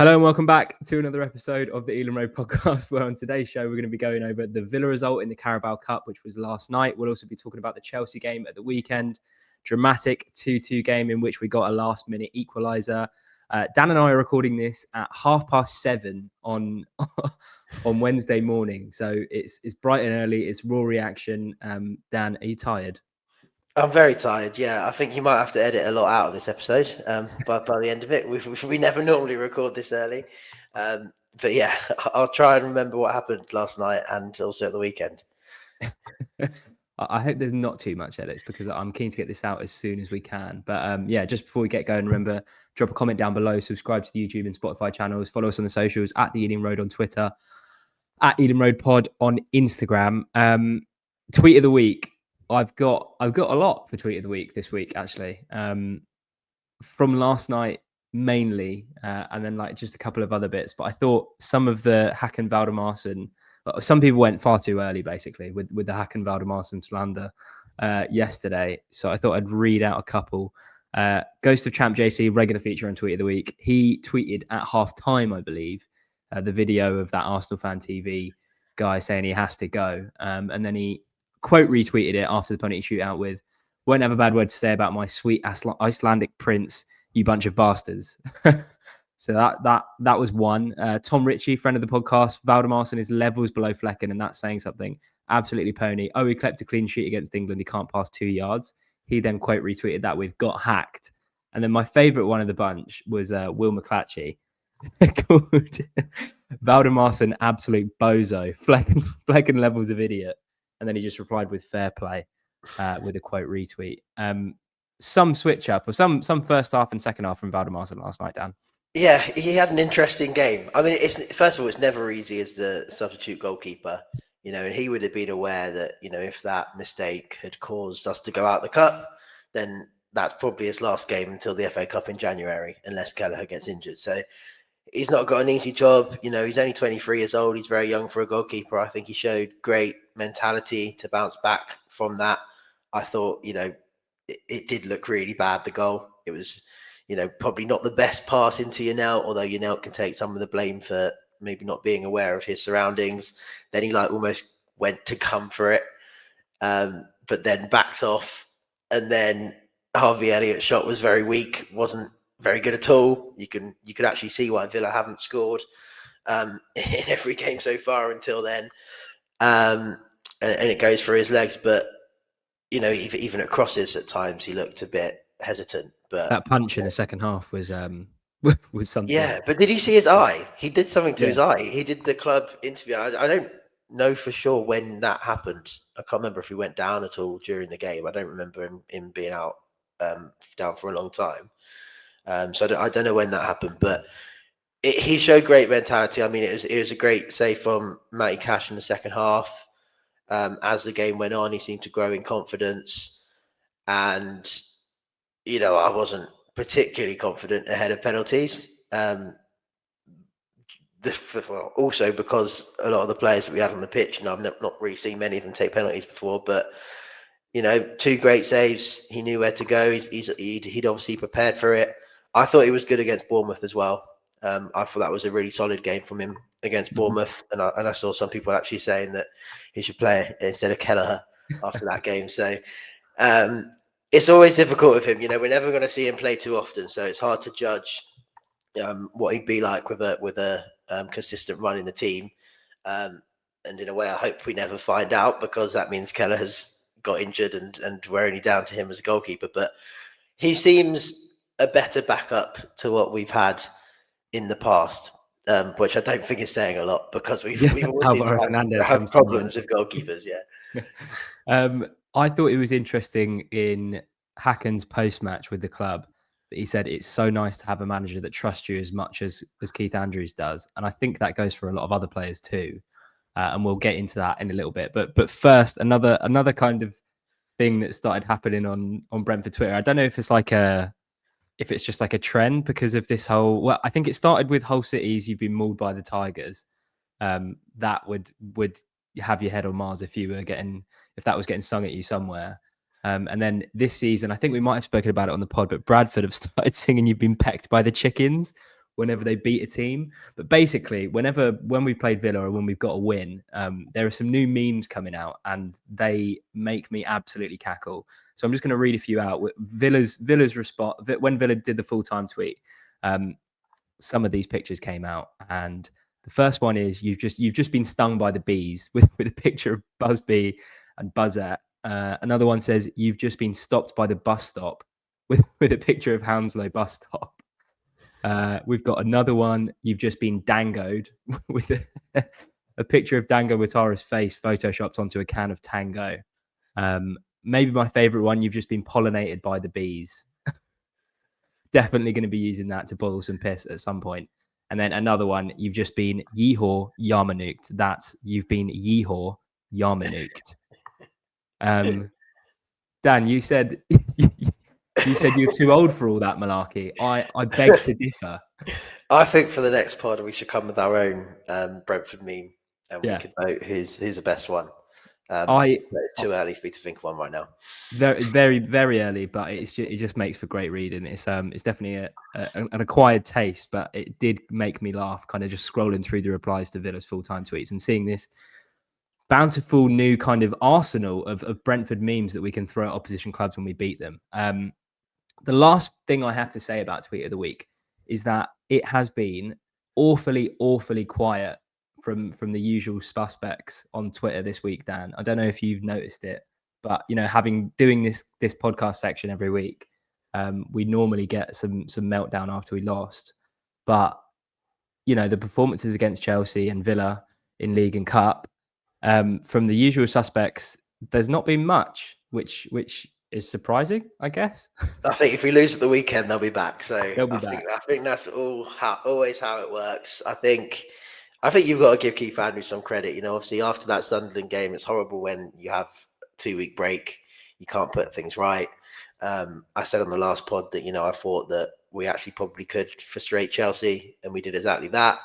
Hello and welcome back to another episode of the Elam Road podcast, where on today's show we're going to be going over the Villa result in the Carabao Cup, which was last night. We'll also be talking about the Chelsea game at the weekend, dramatic 2-2 game in which we got a last-minute equaliser. Dan and I are recording this at 7:30 on Wednesday morning, so it's bright and early. It's raw reaction. Dan, are you tired? I'm very tired. Yeah, I think you might have to edit a lot out of this episode. By the end of it, we never normally record this early, but yeah, I'll try and remember what happened last night and also at the weekend. I hope there's not too much edits because I'm keen to get this out as soon as we can. But yeah, just before we get going, remember, drop a comment down below, subscribe to the YouTube and Spotify channels, follow us on the socials at the Ealing Road on Twitter, at Ealing Road Pod on Instagram. Tweet of the week. I've got a lot for tweet of the week this week, actually. From last night mainly, and then like just a couple of other bits. But I thought some of the Hakon Valdimarsson, some people went far too early, basically, with the Hakon Valdimarsson slander yesterday. So I thought I'd read out a couple. Ghost of Champ JC, regular feature on Tweet of the Week. He tweeted at half-time, I believe, the video of that Arsenal Fan TV guy saying he has to go. And then he quote retweeted it after the penalty shootout with, "Won't have a bad word to say about my sweet Icelandic prince, you bunch of bastards." So that was one. Tom Ritchie, friend of the podcast, Valdimarsson is levels below Flecken, and that's saying something. Absolutely pony. Oh, he clipped a clean sheet against England. He can't pass 2 yards. He then quote retweeted that with "got hacked." And then my favourite one of the bunch was Will McClatchy, called Valdimarsson absolute bozo. Flecken levels of idiot. And then he just replied with "fair play" with a quote retweet. Some switch up or some first half and second half from Valdimarsson last night, Dan. Yeah, he had an interesting game. I mean, it's first of all, it's never easy as the substitute goalkeeper, and he would have been aware that, if that mistake had caused us to go out the cup, then that's probably his last game until the FA Cup in January, unless Kelleher gets injured. So he's not got an easy job. He's only 23 years old. He's very young for a goalkeeper. I think he showed great mentality to bounce back from that. I thought, it did look really bad, the goal. It was, probably not the best pass into Yanelt, although Yanelt can take some of the blame for maybe not being aware of his surroundings. Then he almost went to come for it, but then backs off. And then Harvey Elliott's shot was very weak, wasn't very good at all. You could actually see why Villa haven't scored in every game so far until then. And it goes for his legs, but even at crosses at times he looked a bit hesitant. But that punch in the second half was something. Yeah, but did you see his eye? He did something to his eye. He did the club interview. I don't know for sure when that happened. I can't remember if he went down at all during the game. I don't remember him being out down for a long time. So I don't know when that happened, but he showed great mentality. I mean, it was a great save from Matty Cash in the second half. As the game went on, he seemed to grow in confidence, and I wasn't particularly confident ahead of penalties. Also because a lot of the players that we had on the pitch, I've not really seen many of them take penalties before, but 2 great saves. He knew where to go. He'd obviously prepared for it. I thought he was good against Bournemouth as well. I thought that was a really solid game from him against Bournemouth, and I saw some people actually saying that he should play instead of Kelleher after that game. So it's always difficult with him. We're never going to see him play too often, so it's hard to judge what he'd be like with a consistent run in the team. And in a way, I hope we never find out, because that means Kelleher has got injured and we're only down to him as a goalkeeper. But he seems a better backup to what we've had in the past, which I don't think is saying a lot, because we've always had problems with goalkeepers. Yeah. I thought it was interesting in Hakon's post-match with the club that he said it's so nice to have a manager that trusts you as much as Keith Andrews does, and I think that goes for a lot of other players too. And we'll get into that in a little bit. But first, another kind of thing that started happening on Brentford Twitter. I don't know if it's just like a trend because of this whole. Well, I think it started with Hull City's "You've been mauled by the Tigers." That would have your head on Mars if that was getting sung at you somewhere. And then this season, I think we might have spoken about it on the pod, but Bradford have started singing "You've been pecked by the chickens," whenever they beat a team. But basically, when we played Villa or when we've got a win, there are some new memes coming out and they make me absolutely cackle. So I'm just going to read a few out. Villa's response when Villa did the full-time tweet. Some of these pictures came out, and the first one is you've just been stung by the bees with a picture of Busby and Buzzette. Another one says you've just been stopped by the bus stop with a picture of Hounslow bus stop. We've got another one. You've just been dangoed with a picture of Dango Watara's face photoshopped onto a can of Tango. Maybe my favorite one. You've just been pollinated by the bees. Definitely going to be using that to boil some piss at some point. And then another one. You've just been yeehaw yarmanooked. That's you've been yeehaw yarmanooked. Dan, you said you're too old for all that malarkey. I beg to differ. I think for the next pod we should come with our own Brentford meme, and we could vote who's the best one. It's too early for me to think of one right now. Very, very, very early, but it just makes for great reading. It's definitely an acquired taste, but it did make me laugh, kind of just scrolling through the replies to Villa's full-time tweets and seeing this bountiful new kind of arsenal of Brentford memes that we can throw at opposition clubs when we beat them. The last thing I have to say about Tweet of the Week is that it has been awfully, awfully quiet from the usual suspects on Twitter this week, Dan. I don't know if you've noticed it, but doing this podcast section every week, we normally get some meltdown after we lost. But the performances against Chelsea and Villa in League and Cup, from the usual suspects, there's not been much, which is surprising, I guess. I think if we lose at the weekend, they'll be back. So I think that's always how it works. I think you've got to give Keith Andrews some credit. Obviously after that Sunderland game, it's horrible when you have a 2-week break, you can't put things right. I said on the last pod that I thought that we actually probably could frustrate Chelsea, and we did exactly that.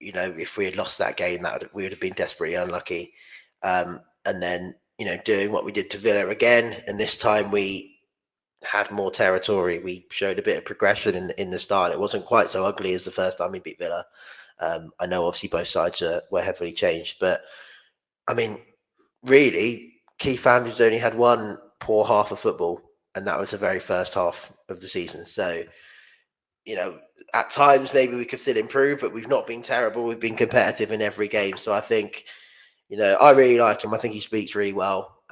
If we had lost that game, we would have been desperately unlucky. And then doing what we did to Villa again, and this time we had more territory. We showed a bit of progression in the start. It wasn't quite so ugly as the first time we beat Villa. I know obviously both sides were heavily changed, but I mean, really, Keith Andrews only had one poor half of football, and that was the very first half of the season. So, at times maybe we could still improve, but we've not been terrible. We've been competitive in every game. So I think, I really like him. I think he speaks really well.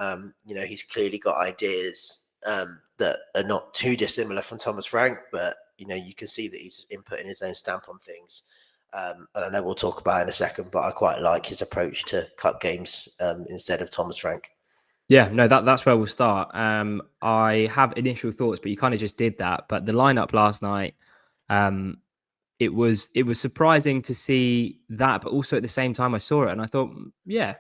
He's clearly got ideas that are not too dissimilar from Thomas Frank, but you can see that he's inputting his own stamp on things. And I know we'll talk about it in a second, but I quite like his approach to cup games instead of Thomas Frank. Yeah, no, that's where we'll start. I have initial thoughts, but you kind of just did that. But the lineup last night, it was surprising to see that, but also at the same time I saw it and I thought, yeah,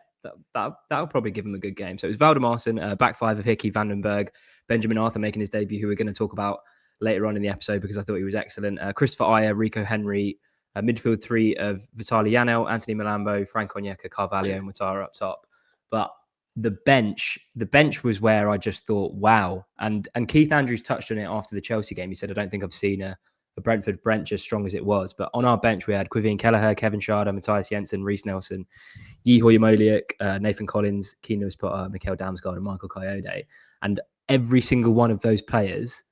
that'll probably give him a good game. So it was Valdimarsson, back five of Hickey, Vandenberg, Benjamin Arthur making his debut, who we're going to talk about later on in the episode because I thought he was excellent. Christopher Ayer, Rico Henry, midfield three of Vitaly Yanel, Anthony Malambo, Frank Onyeka, Carvalho, and Watara up top. But the bench was where I just thought, wow. And Keith Andrews touched on it after the Chelsea game. He said, I don't think I've seen a Brentford bench as strong as it was. But on our bench, we had Quivien Kelleher, Kevin Schade, Matthias Jensen, Reece Nelson, Yehoy Yamoliuk, Nathan Collins, Keane Lewis-Potter, Mikhail Damsgaard, and Michael Coyote. And every single one of those players,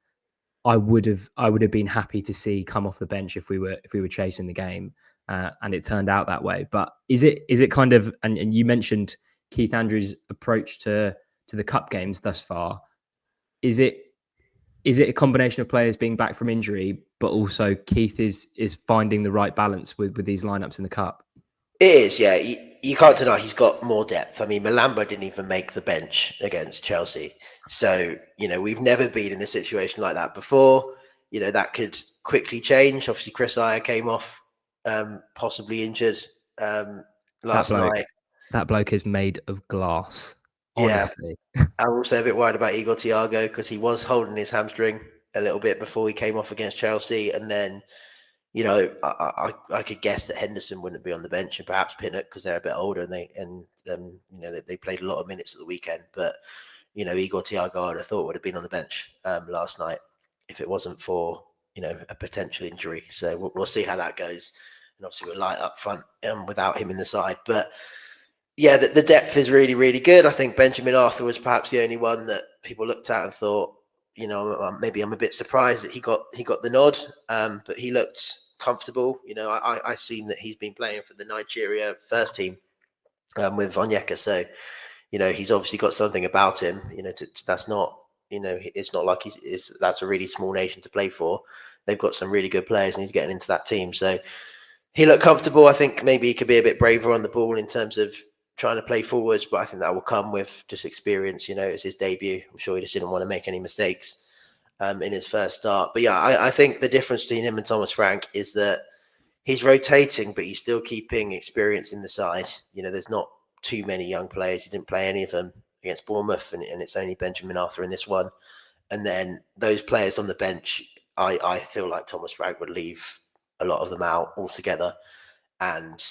I would have been happy to see come off the bench if we were chasing the game. And it turned out that way. But is it kind of, and you mentioned Keith Andrews' approach to the cup games thus far, is it a combination of players being back from injury, but also Keith is finding the right balance with these lineups in the cup? It is, yeah. You can't deny he's got more depth. I mean, Malambo didn't even make the bench against Chelsea. So, we've never been in a situation like that before. That could quickly change. Obviously, Chris Ayer came off possibly injured last night. That bloke is made of glass. Honestly. Yeah. I'm also a bit worried about Igor Thiago because he was holding his hamstring a little bit before he came off against Chelsea. And then, I could guess that Henderson wouldn't be on the bench and perhaps Pinnock because they're a bit older and they played a lot of minutes at the weekend. But, Igor Thiago, I thought would have been on the bench last night if it wasn't for, a potential injury. So we'll see how that goes. And obviously we're light up front without him in the side. But yeah, the depth is really, really good. I think Benjamin Arthur was perhaps the only one that people looked at and thought, maybe I'm a bit surprised that he got the nod. But he looked comfortable. I seen that he's been playing for the Nigeria first team with Onyeka. So, he's obviously got something about him. That's not, it's not like that's a really small nation to play for. They've got some really good players, and he's getting into that team. So he looked comfortable. I think maybe he could be a bit braver on the ball in terms of trying to play forwards, but I think that will come with just experience. It's his debut. I'm sure he just didn't want to make any mistakes in his first start. But yeah, I think the difference between him and Thomas Frank is that he's rotating, but he's still keeping experience in the side. There's not too many young players. He didn't play any of them against Bournemouth, and it's only Benjamin Arthur in this one. And then those players on the bench, I feel like Thomas Frank would leave a lot of them out altogether. And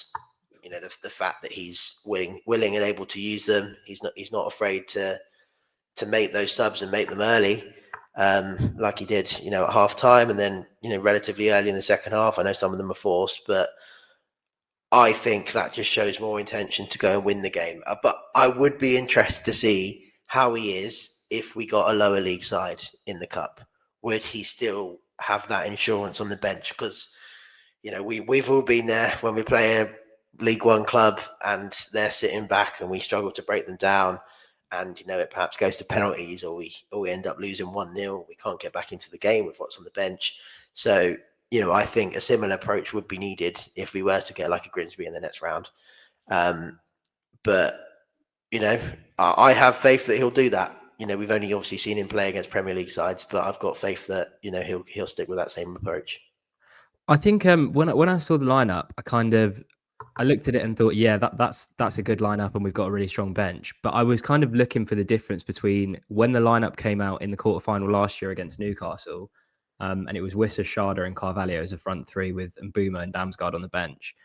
the fact that he's willing and able to use them, he's not afraid to make those subs and make them early, like he did, at half time, and then relatively early in the second half. I know some of them are forced, but I think that just shows more intention to go and win the game. But I would be interested to see how he is if we got a lower league side in the cup. Would he still have that insurance on the bench? Because we've all been there when we play a League One club and they're sitting back and we struggle to break them down, and it perhaps goes to penalties, or we end up losing 1-0. We can't get back into the game with what's on the bench. So I think a similar approach would be needed if we were to get like a Grimsby in the next round. But I have faith that he'll do that. We've only obviously seen him play against Premier League sides, but I've got faith that he'll stick with that same approach. I think when I saw the lineup, I looked at it and thought, yeah, that's a good lineup, and we've got a really strong bench. But I was kind of looking for the difference between when the lineup came out in the quarterfinal last year against Newcastle, and it was Wissa, Schade, and Carvalho as a front three with Mbeumo and Damsgaard on the bench.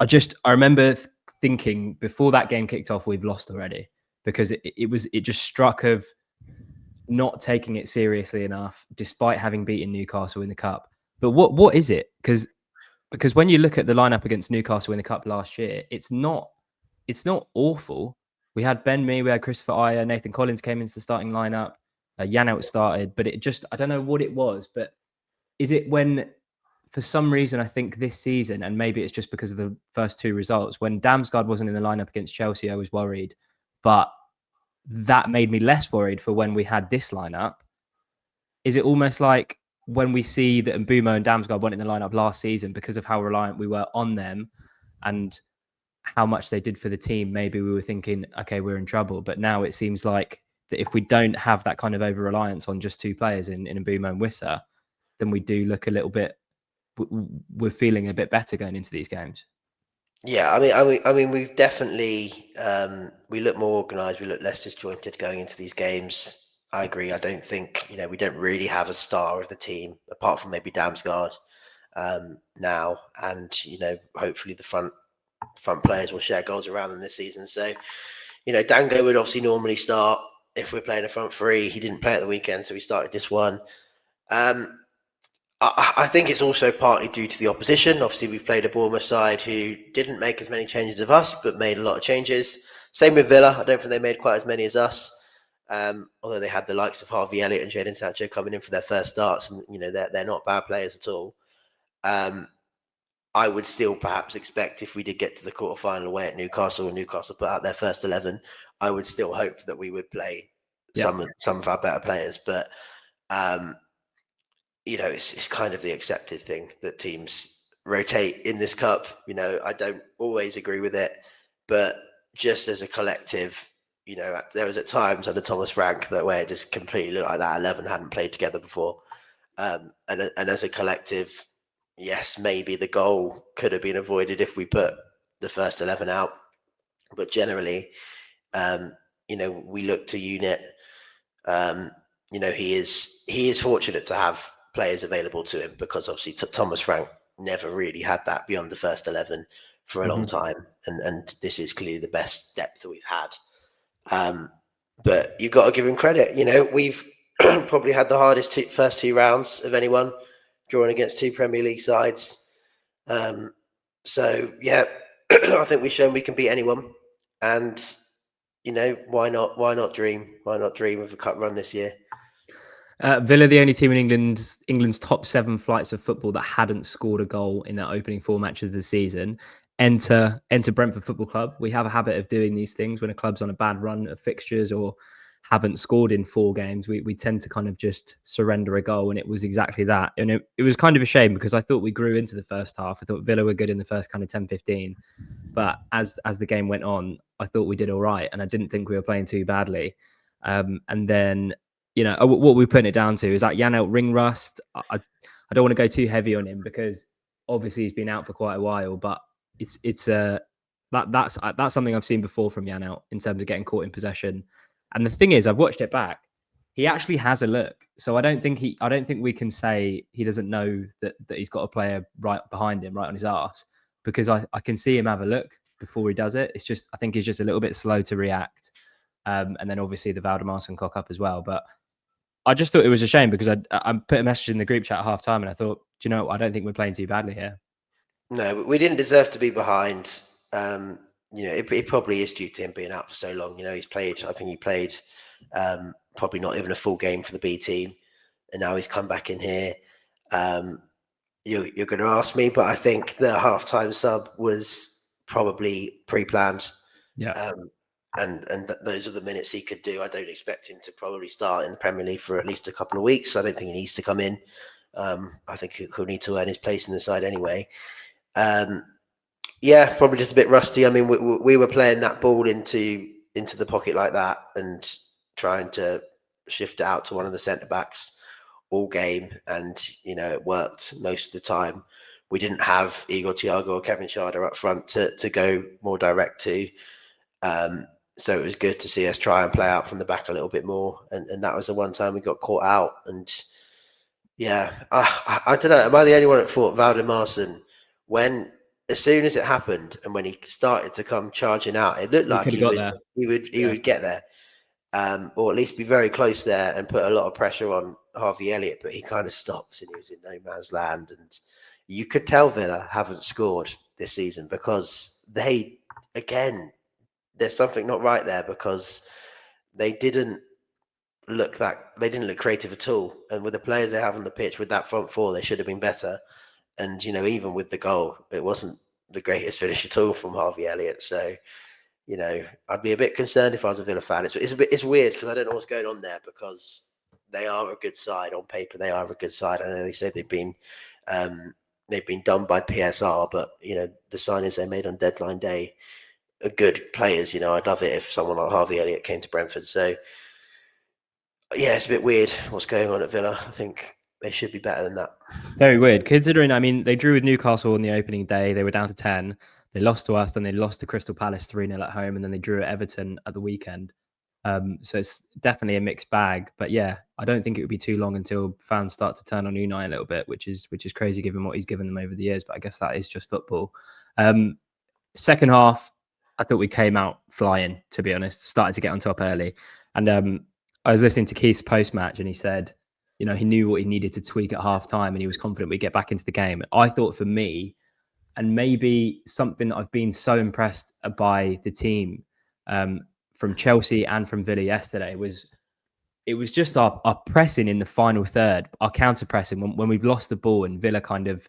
I remember thinking before that game kicked off, we've lost already, because it just struck of not taking it seriously enough, despite having beaten Newcastle in the cup. But what is it? Because when you look at the lineup against Newcastle in the cup last year, it's not awful. We had Ben Mee, we had Christopher Ayer, Nathan Collins came into the starting lineup, Janelt started, but I don't know what it was. But is it when, for some reason, I think this season, and maybe it's just because of the first two results, when Damsgaard wasn't in the lineup against Chelsea, I was worried, but that made me less worried for when we had this lineup. Is it almost like when we see that Mbeumo and Damsgaard weren't in the lineup last season because of how reliant we were on them and how much they did for the team, maybe we were thinking, okay, we're in trouble. But now it seems like that if we don't have that kind of over-reliance on just two players in Mbeumo and Wissa, then we do look a little bit, we're feeling a bit better going into these games. Yeah, I mean, we've definitely we look more organised, we look less disjointed going into these games. I agree. I don't think we don't really have a star of the team apart from maybe Damsgaard now, and hopefully the front players will share goals around them this season. So Dango would obviously normally start if we're playing a front three. He didn't play at the weekend, so he started this one. I think it's also partly due to the opposition. Obviously, we've played a Bournemouth side who didn't make as many changes as us, but made a lot of changes. Same with Villa. I don't think they made quite as many as us, although they had the likes of Harvey Elliott and Jadon Sancho coming in for their first starts, and they're not bad players at all. I would still perhaps expect, if we did get to the quarterfinal away at Newcastle and Newcastle put out their first 11, I would still hope that we would play some of our better players, but. It's kind of the accepted thing that teams rotate in this cup. I don't always agree with it, but just as a collective, there was at times under Thomas Frank that where it just completely looked like that 11 hadn't played together before. And as a collective, yes, maybe the goal could have been avoided if we put the first 11 out. But generally, we look to unit. He is fortunate to have players available to him, because obviously Thomas Frank never really had that beyond the first 11 for a long time, and this is clearly the best depth that we've had. But you've got to give him credit. We've probably had the hardest first two rounds of anyone drawing against 2 Premier League sides. So yeah, I think we've shown we can beat anyone, and why not? Why not dream? Why not dream of a cup run this year? Villa, the only team in England's top 7 flights of football that hadn't scored a goal in their opening 4 matches of the season. Enter Brentford Football Club. We have a habit of doing these things when a club's on a bad run of fixtures or haven't scored in 4 games. We tend to kind of just surrender a goal, and it was exactly that. And it was kind of a shame because I thought we grew into the first half. I thought Villa were good in the first kind of 10-15. But as the game went on, I thought we did all right, and I didn't think we were playing too badly. And then what we're putting it down to is that Janelt ring rust. I don't want to go too heavy on him because obviously he's been out for quite a while, but that's something I've seen before from Janelt in terms of getting caught in possession. And the thing is, I've watched it back. He actually has a look, so I don't think we can say he doesn't know that he's got a player right behind him, right on his arse, because I can see him have a look before he does it. It's just I think he's just a little bit slow to react. And then obviously the Valdimarsson cock up as well, but I just thought it was a shame because I put a message in the group chat at half time and I thought, do you know, I don't think we're playing too badly here. No, we didn't deserve to be behind. It probably is due to him being out for so long. I think he played probably not even a full game for the B team, and now he's come back in here. You're going to ask me, but I think the halftime sub was probably pre-planned. Yeah. Those are the minutes he could do. I don't expect him to probably start in the Premier League for at least a couple of weeks. I don't think he needs to come in. I think he'll need to earn his place in the side anyway. Probably just a bit rusty. I mean, we were playing that ball into the pocket like that and trying to shift it out to one of the centre backs all game, and it worked most of the time. We didn't have Igor Thiago or Kevin Schade up front to go more direct to. So it was good to see us try and play out from the back a little bit more. And that was the one time we got caught out. And I don't know. Am I the only one that thought Valdimarsson, as soon as it happened and when he started to come charging out, it looked like he would get there, or at least be very close there and put a lot of pressure on Harvey Elliott. But he kind of stopped and he was in no man's land. And you could tell Villa haven't scored this season because there's something not right there, because they didn't look creative at all. And with the players they have on the pitch, with that front four, they should have been better. And, even with the goal, it wasn't the greatest finish at all from Harvey Elliott. So, I'd be a bit concerned if I was a Villa fan. It's weird because I don't know what's going on there, because they are a good side on paper. They are a good side. I know they said they've been done by PSR, but, the signings they made on deadline day are good players. I'd love it if someone like Harvey Elliott came to Brentford. So, it's a bit weird what's going on at Villa. I think they should be better than that. Very weird, considering, I mean, they drew with Newcastle on the opening day. They were down to 10. They lost to us, then they lost to Crystal Palace 3-0 at home, and then they drew at Everton at the weekend. So it's definitely a mixed bag. But yeah, I don't think it would be too long until fans start to turn on Unai a little bit, which is crazy given what he's given them over the years. But I guess that is just football. Second half, I thought we came out flying, to be honest. Started to get on top early. And I was listening to Keith's post-match and he said, he knew what he needed to tweak at half-time and he was confident we'd get back into the game. I thought for me, and maybe something that I've been so impressed by the team from Chelsea and from Villa yesterday was just our pressing in the final third, our counter-pressing when we've lost the ball and Villa kind of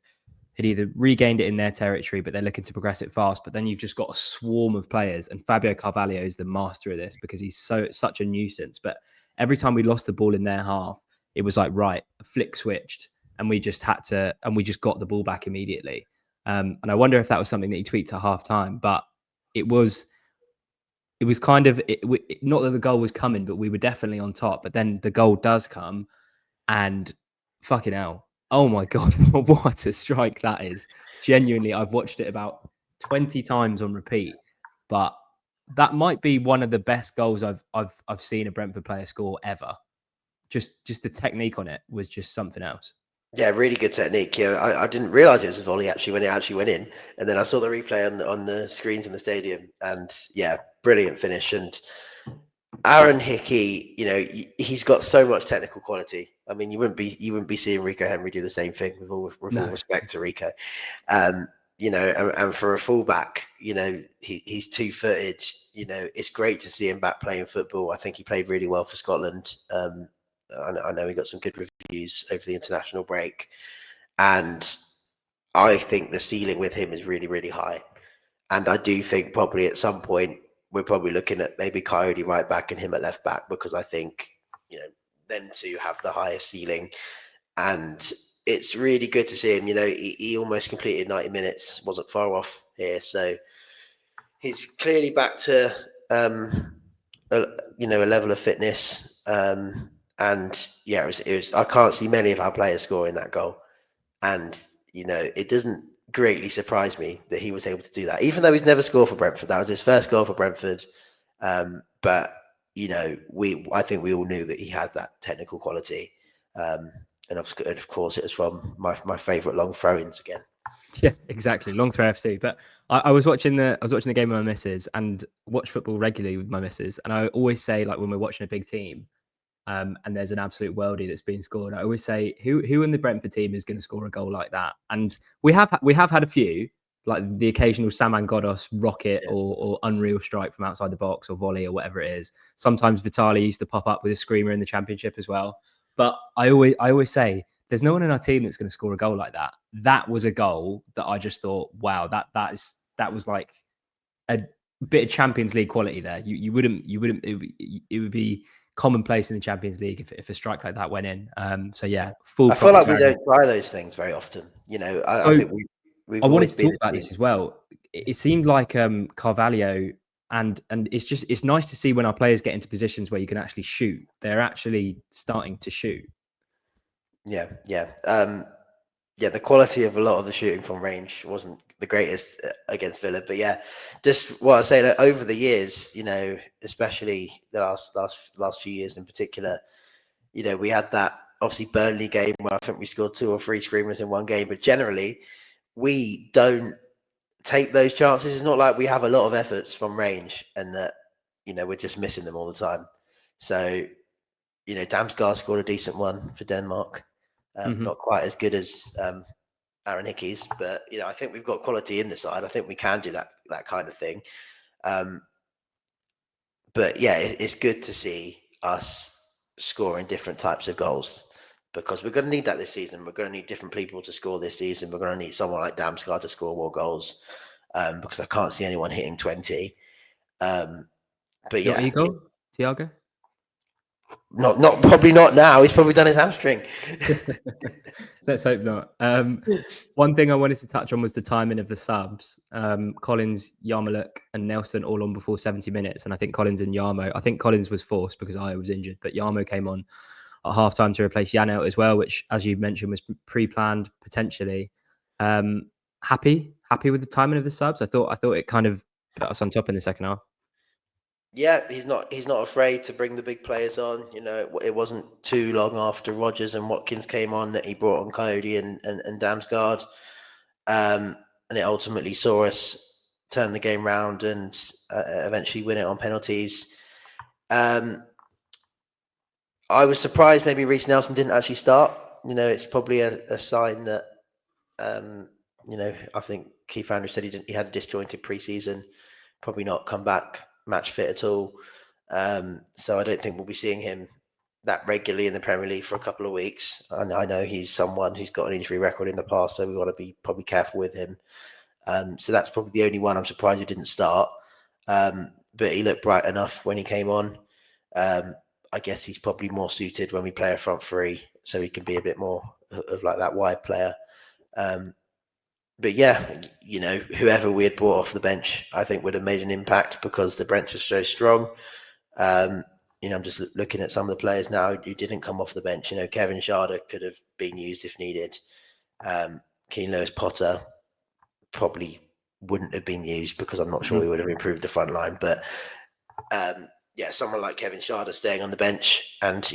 had either regained it in their territory, but they're looking to progress it fast. But then you've just got a swarm of players, and Fabio Carvalho is the master of this because he's such a nuisance. But every time we lost the ball in their half, it was like, right, a flick switched, and we just got the ball back immediately. And I wonder if that was something that he tweaked at half time, but it was kind of not that the goal was coming, but we were definitely on top. But then the goal does come, and fucking hell. Oh my God, what a strike that is. Genuinely, I've watched it about 20 times on repeat, but that might be one of the best goals I've seen a Brentford player score ever. Just the technique on it was just something else. Yeah, really good technique. Yeah, I didn't realise it was a volley when it actually went in, and then I saw the replay on the screens in the stadium, and yeah, brilliant finish. And Aaron Hickey, he's got so much technical quality. I mean, you wouldn't be seeing Rico Henry do the same thing with all respect to Rico. And for a fullback, he's 2-footed. It's great to see him back playing football. I think he played really well for Scotland. I know he got some good reviews over the international break, and I think the ceiling with him is really, really high. And I do think probably at some point we're probably looking at maybe Coyote right back and him at left back, because I think them two have the highest ceiling. And it's really good to see him. He almost completed 90 minutes, wasn't far off here. So he's clearly back to a level of fitness. And yeah, it was. I can't see many of our players scoring that goal, and it doesn't greatly surprise me that he was able to do that, even though he's never scored for Brentford. That was his first goal for Brentford. But I think we all knew that he had that technical quality. And of course, it was from my favourite long throw-ins again. Yeah, exactly. Long throw FC. But I was watching the game with my missus and watch football regularly with my missus. And I always say, like, when we're watching a big team, and there's an absolute worldie that's been scored, I always say, who in the Brentford team is going to score a goal like that? And we have had a few, like the occasional Saman Ghoddos rocket or unreal strike from outside the box or volley or whatever it is. Sometimes Vitali used to pop up with a screamer in the Championship as well. But I always say, there's no one in our team that's going to score a goal like that. That was a goal that I just thought, wow, that was like a bit of Champions League quality there. You wouldn't it would be commonplace in the Champions League if a strike like that went in. So yeah, I feel like we don't try those things very often. I think we've I wanted always to talk about this as well. It seemed like Carvalho, and it's nice to see when our players get into positions where you can actually shoot. They're actually starting to shoot. Yeah. The quality of a lot of the shooting from range wasn't the greatest against Villa, but yeah, just what I say that over the years, especially the last few years in particular, we had that obviously Burnley game where I think we scored 2 or 3 screamers in one game, but generally we don't take those chances. It's not like we have a lot of efforts from range and that we're just missing them all the time. So Damsgaard scored a decent one for Denmark. Not quite as good as Aaron Hickey's, but I think we've got quality in the side. I think we can do that kind of thing. But yeah, it's good to see us scoring different types of goals, because we're going to need that this season. We're going to need different people to score this season. We're going to need someone like Damsgaard to score more goals, because I can't see anyone hitting 20. But yeah, ego, Thiago. Not probably not now. He's probably done his hamstring. Let's hope not. One thing I wanted to touch on was the timing of the subs. Collins, Yarmouk, and Nelson all on before 70 minutes, and I think Collins and Yarmo. I think Collins was forced because I was injured, but Yarmo came on at halftime to replace Janelt as well, which, as you mentioned, was pre-planned potentially. Happy with the timing of the subs. I thought it kind of put us on top in the second half. Yeah, he's not afraid to bring the big players on. It wasn't too long after Rodgers and Watkins came on that he brought on Coyote and Damsgaard. And it ultimately saw us turn the game round and eventually win it on penalties. I was surprised maybe Reece Nelson didn't actually start. It's probably a sign that, I think Keith Andrews said he had a disjointed pre-season, probably not come back match fit at all. So I don't think we'll be seeing him that regularly in the Premier League for a couple of weeks. And I know he's someone who's got an injury record in the past, so we want to be probably careful with him. So that's probably the only one I'm surprised he didn't start. But he looked bright enough when he came on. I guess he's probably more suited when we play a front three, so he can be a bit more of like that wide player. But yeah, whoever we had brought off the bench, I think would have made an impact because the bench was so strong. I'm just looking at some of the players now who didn't come off the bench. Kevin Schade could have been used if needed. Keane Lewis-Potter probably wouldn't have been used because I'm not sure he would have improved the front line. But someone like Kevin Schade staying on the bench and,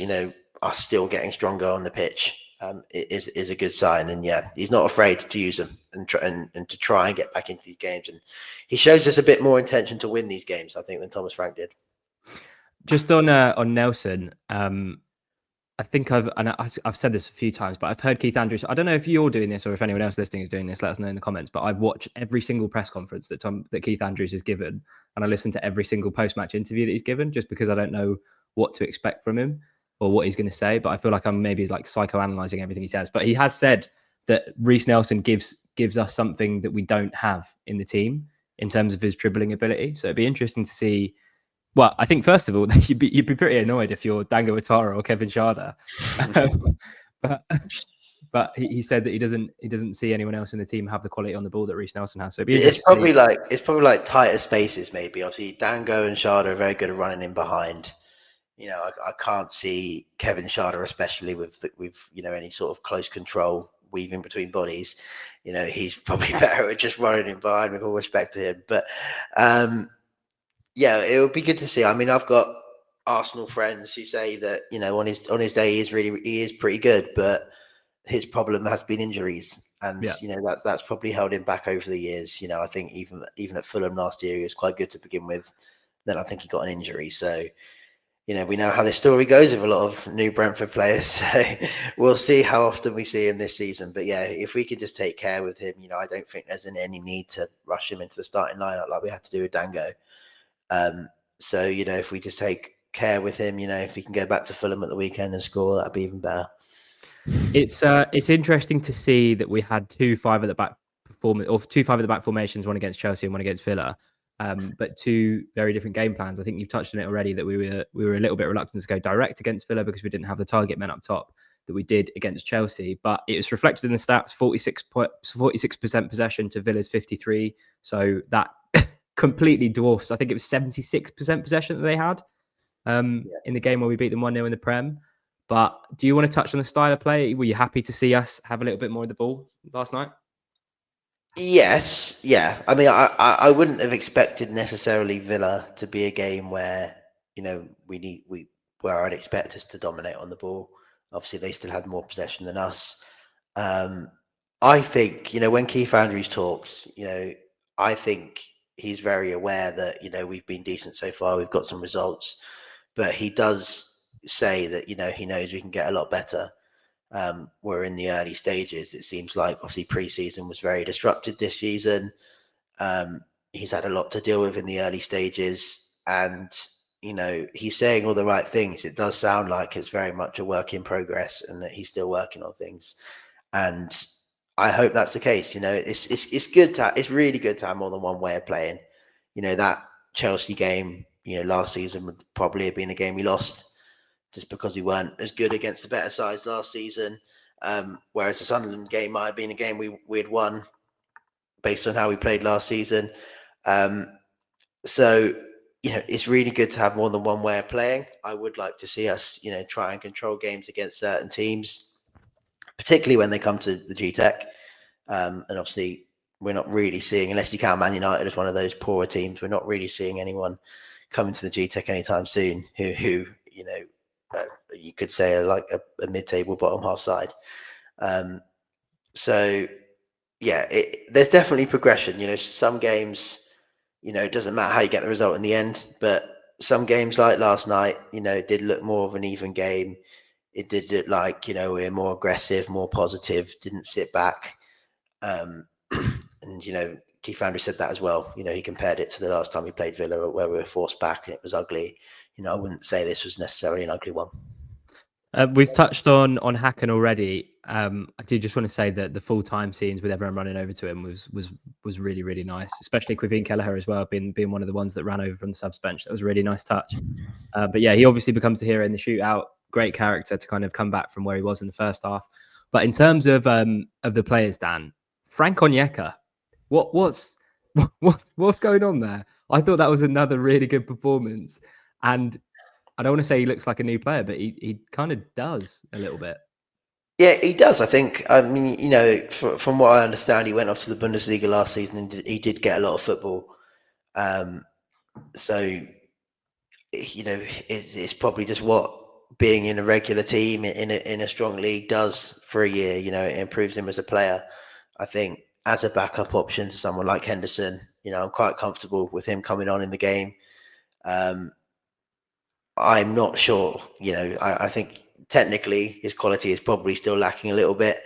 us still getting stronger on the pitch is a good sign. And yeah, he's not afraid to use them and to try and get back into these games. And he shows us a bit more intention to win these games, I think, than Thomas Frank did. Just on Nelson, I think I've said this a few times, but I've heard Keith Andrews. I don't know if you're doing this or if anyone else listening is doing this. Let us know in the comments. But I've watched every single press conference that Keith Andrews has given, and I listened to every single post-match interview that he's given, just because I don't know what to expect from him or what he's going to say. But I feel like I'm maybe like psychoanalyzing everything he says. But he has said that Reiss Nelson gives us something that we don't have in the team in terms of his dribbling ability. So it'd be interesting to see. Well, I think first of all, you'd be pretty annoyed if you're Dango Atara or Kevin Schade. but he said that he doesn't see anyone else in the team have the quality on the ball that Reiss Nelson has. So it'd be It's interesting probably like tighter spaces. Maybe obviously Dango and Schade are very good at running in behind. I can't see Kevin Schade, especially with any sort of close control weaving between bodies. He's probably better at just running in behind, with all respect to him. But yeah, it would be good to see. I mean, I've got Arsenal friends who say that on his day he is pretty good, but his problem has been injuries, and that's probably held him back over the years. I think even at Fulham last year he was quite good to begin with. Then I think he got an injury, so we know how this story goes with a lot of new Brentford players. So we'll see how often we see him this season. But yeah, if we could just take care with him, I don't think there's any need to rush him into the starting lineup like we had to do with Dango. So if we just take care with him, if he can go back to Fulham at the weekend and score, that'd be even better. It's interesting to see that we had two 5 at the back formations, one against Chelsea and one against Villa. But two very different game plans. I think you've touched on it already that we were a little bit reluctant to go direct against Villa because we didn't have the target men up top that we did against Chelsea. But it was reflected in the stats: 46% possession to Villa's 53. So that completely dwarfs. I think it was 76% possession that they had in the game where we beat them 1-0 in the Prem. But do you want to touch on the style of play? Were you happy to see us have a little bit more of the ball last night? Yes, yeah. I mean, I wouldn't have expected necessarily Villa to be a game where where I'd expect us to dominate on the ball. Obviously, they still had more possession than us. I think when Keith Andrews talks, I think he's very aware that we've been decent so far. We've got some results, but he does say that he knows we can get a lot better. We're in the early stages. It seems like obviously pre-season was very disrupted this season. He's had a lot to deal with in the early stages, and he's saying all the right things. It does sound like it's very much a work in progress, and that he's still working on things. And I hope that's the case. It's good it's really good to have more than one way of playing. That Chelsea game, last season would probably have been a game we lost, just because we weren't as good against the better sides last season. Whereas the Sunderland game might have been a game we'd won based on how we played last season. So, it's really good to have more than one way of playing. I would like to see us, try and control games against certain teams, particularly when they come to the Gtech. And obviously, we're not really seeing, unless you count Man United as one of those poorer teams, we're not really seeing anyone coming to the Gtech anytime soon who you could say are like a mid-table bottom half side. So yeah, there's definitely progression. Some games, it doesn't matter how you get the result in the end, but some games like last night, did look more of an even game. It did look like, we're more aggressive, more positive, didn't sit back. And, Keith Andrews said that as well. He compared it to the last time we played Villa where we were forced back and it was ugly. I wouldn't say this was necessarily an ugly one. We've touched on Hakon already. I do just want to say that the full-time scenes with everyone running over to him was really, really nice, especially Quivin Kelleher as well, being one of the ones that ran over from the subs bench. That was a really nice touch. But yeah, he obviously becomes the hero in the shootout. Great character to kind of come back from where he was in the first half. But in terms of the players, Dan, Frank Onyeka, what's going on there? I thought that was another really good performance, and I don't want to say he looks like a new player, but he kind of does a little bit. Yeah, he does. I think. I mean, from what I understand, he went off to the Bundesliga last season and he did get a lot of football. So, it's probably just what being in a regular team in a strong league does for a year. It improves him as a player. I think as a backup option to someone like Henderson, I'm quite comfortable with him coming on in the game. I'm not sure. I think technically his quality is probably still lacking a little bit,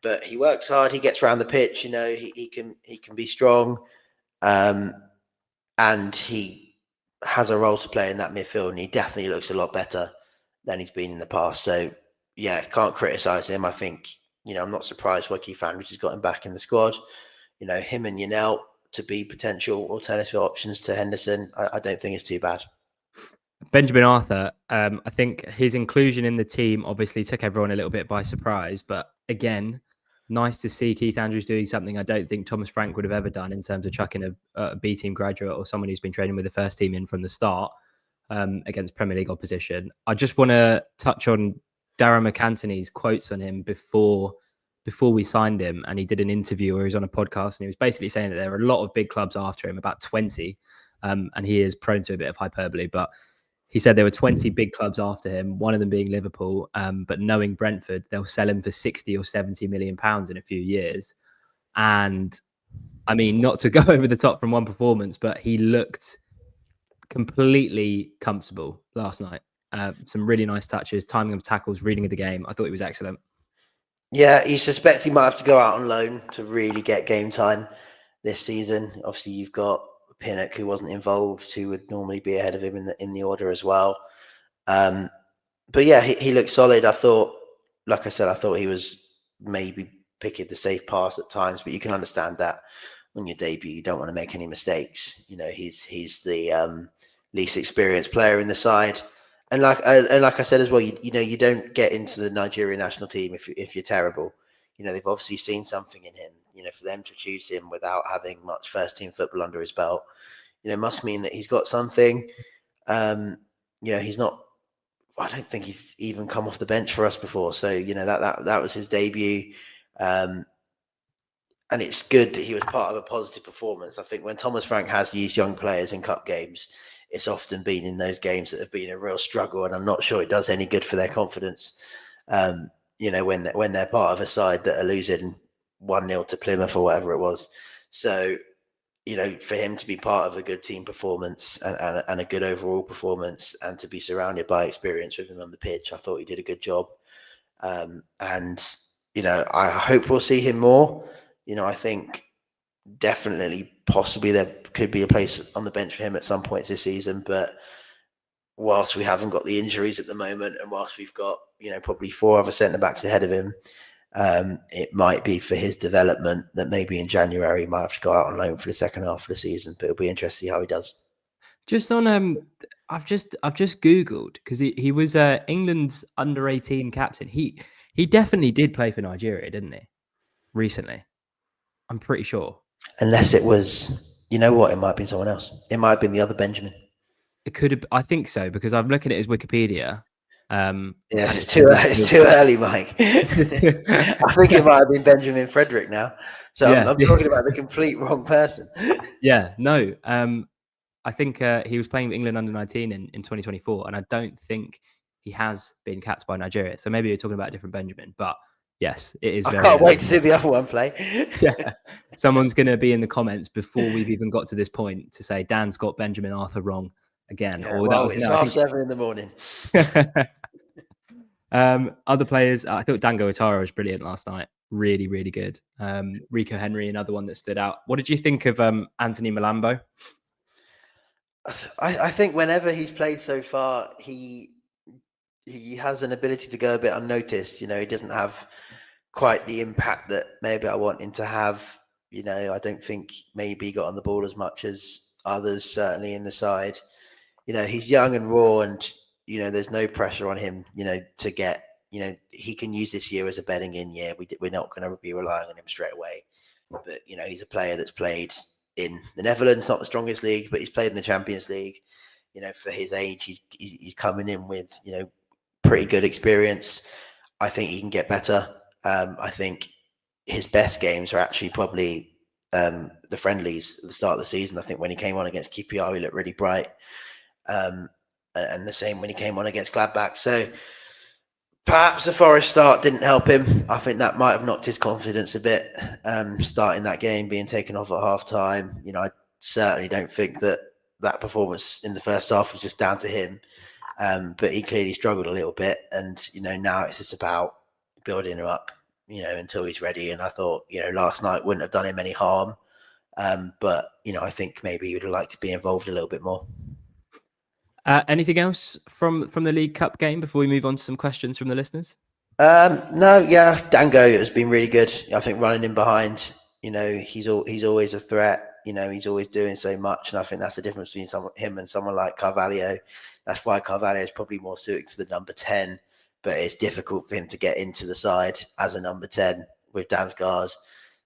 but he works hard. He gets around the pitch. He can be strong, and he has a role to play in that midfield. And he definitely looks a lot better than he's been in the past. So yeah, can't criticize him. I think I'm not surprised why Keith Andrews has got him back in the squad. Him and Yanel to be potential alternative options to Henderson. I don't think it's too bad. Benjamin Arthur, I think his inclusion in the team obviously took everyone a little bit by surprise. But again, nice to see Keith Andrews doing something I don't think Thomas Frank would have ever done in terms of chucking a B team graduate or someone who's been training with the first team in from the start against Premier League opposition. I just want to touch on Darren McAntony's quotes on him before we signed him. And he did an interview where he was on a podcast and he was basically saying that there are a lot of big clubs after him, about 20. And he is prone to a bit of hyperbole, but he said there were 20 big clubs after him, one of them being Liverpool. But knowing Brentford, they'll sell him for 60 or 70 million pounds in a few years. And I mean, not to go over the top from one performance, but he looked completely comfortable last night. Some really nice touches, timing of tackles, reading of the game. I thought he was excellent. Yeah, you suspect he might have to go out on loan to really get game time this season. Obviously, you've got Pinnock, who wasn't involved, who would normally be ahead of him in the order as well. But yeah, he looked solid. I thought, like I said, I thought he was maybe picking the safe pass at times, but you can understand that on your debut, you don't want to make any mistakes. He's the least experienced player in the side. And like I said as well, you don't get into the Nigerian national team if you're terrible. They've obviously seen something in him. For them to choose him without having much first team football under his belt, must mean that he's got something. He's not. I don't think he's even come off the bench for us before. So that was his debut, and it's good that he was part of a positive performance. I think when Thomas Frank has used young players in cup games, it's often been in those games that have been a real struggle, and I'm not sure it does any good for their confidence. When they're part of a side that are losing 1-0 to Plymouth or whatever it was. So, for him to be part of a good team performance and a good overall performance, and to be surrounded by experience with him on the pitch, I thought he did a good job. And I hope we'll see him more. I think definitely, possibly there could be a place on the bench for him at some points this season. But whilst we haven't got the injuries at the moment, and whilst we've got, probably 4 other centre-backs ahead of him, it might be for his development that maybe in January he might have to go out on loan for the second half of the season. But it'll be interesting to see how he does. Just on, I've just Googled, because he was England's under-18 captain. He definitely did play for Nigeria, didn't he? Recently, I'm pretty sure. Unless it was, it might have been someone else. It might have been the other Benjamin. It could have. I think so, because I'm looking at his Wikipedia. It's too early, Mike. I think it might have been Benjamin Frederick now. So yeah. I'm talking about the complete wrong person. Yeah, no. I think he was playing England under-19 in 2024, and I don't think he has been capped by Nigeria. So maybe you're talking about a different Benjamin, but yes, it is. I can't wait to see the other one play. Yeah, someone's going to be in the comments before we've even got to this point to say Dan's got Benjamin Arthur wrong again. Yeah, it's 7:30 in the morning. Other players, I thought Dango Otara was brilliant last night. Really, really good. Rico Henry, another one that stood out. What did you think of Anthony Malambo? I think whenever he's played so far, he has an ability to go a bit unnoticed. He doesn't have quite the impact that maybe I want him to have. I don't think maybe he got on the ball as much as others, certainly in the side. He's young and raw, and there's no pressure on him, to get, he can use this year as a bedding in year. We're not going to be relying on him straight away. But, he's a player that's played in the Netherlands, not the strongest league, but he's played in the Champions League. For his age, he's coming in with, pretty good experience. I think he can get better. I think his best games are actually probably the friendlies at the start of the season. I think when he came on against QPR, he looked really bright. And the same when he came on against Gladbach. So perhaps the Forest start didn't help him. I think that might have knocked his confidence a bit, starting that game, being taken off at half time. I certainly don't think that performance in the first half was just down to him. But he clearly struggled a little bit, and now it's just about building him up, until he's ready. And I thought, last night wouldn't have done him any harm, but I think maybe he would have liked to be involved a little bit more. Anything else from the League Cup game before we move on to some questions from the listeners? No, yeah, Dango has been really good. I think running in behind, he's always a threat. He's always doing so much, and I think that's the difference between him and someone like Carvalho. That's why Carvalho is probably more suited to the number 10, but it's difficult for him to get into the side as a number 10 with Damsgaard.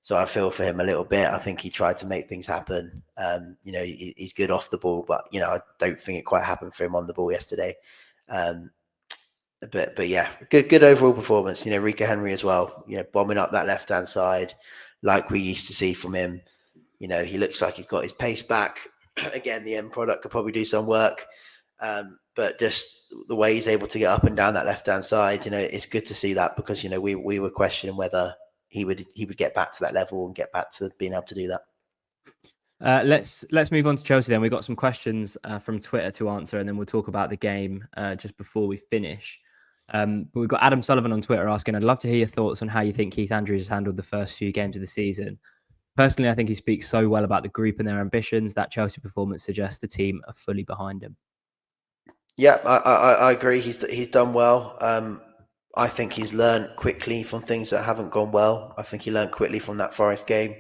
So I feel for him a little bit. I think he tried to make things happen. He's good off the ball, but I don't think it quite happened for him on the ball yesterday. But yeah, good overall performance. Rico Henry as well. Bombing up that left hand side, like we used to see from him. He looks like he's got his pace back. Again, the end product could probably do some work, but just the way he's able to get up and down that left hand side, it's good to see that, because we were questioning whether he would get back to that level and get back to being able to do that. Let's move on to Chelsea then. We've got some questions from Twitter to answer, and then we'll talk about the game just before we finish. But we've got Adam Sullivan on Twitter asking, I'd love to hear your thoughts on how you think Keith Andrews has handled the first few games of the season. Personally, I think he speaks so well about the group and their ambitions. That Chelsea performance suggests the team are fully behind him. Yeah, I agree. He's done well. I think he's learned quickly from things that haven't gone well. I think he learned quickly from that Forest game,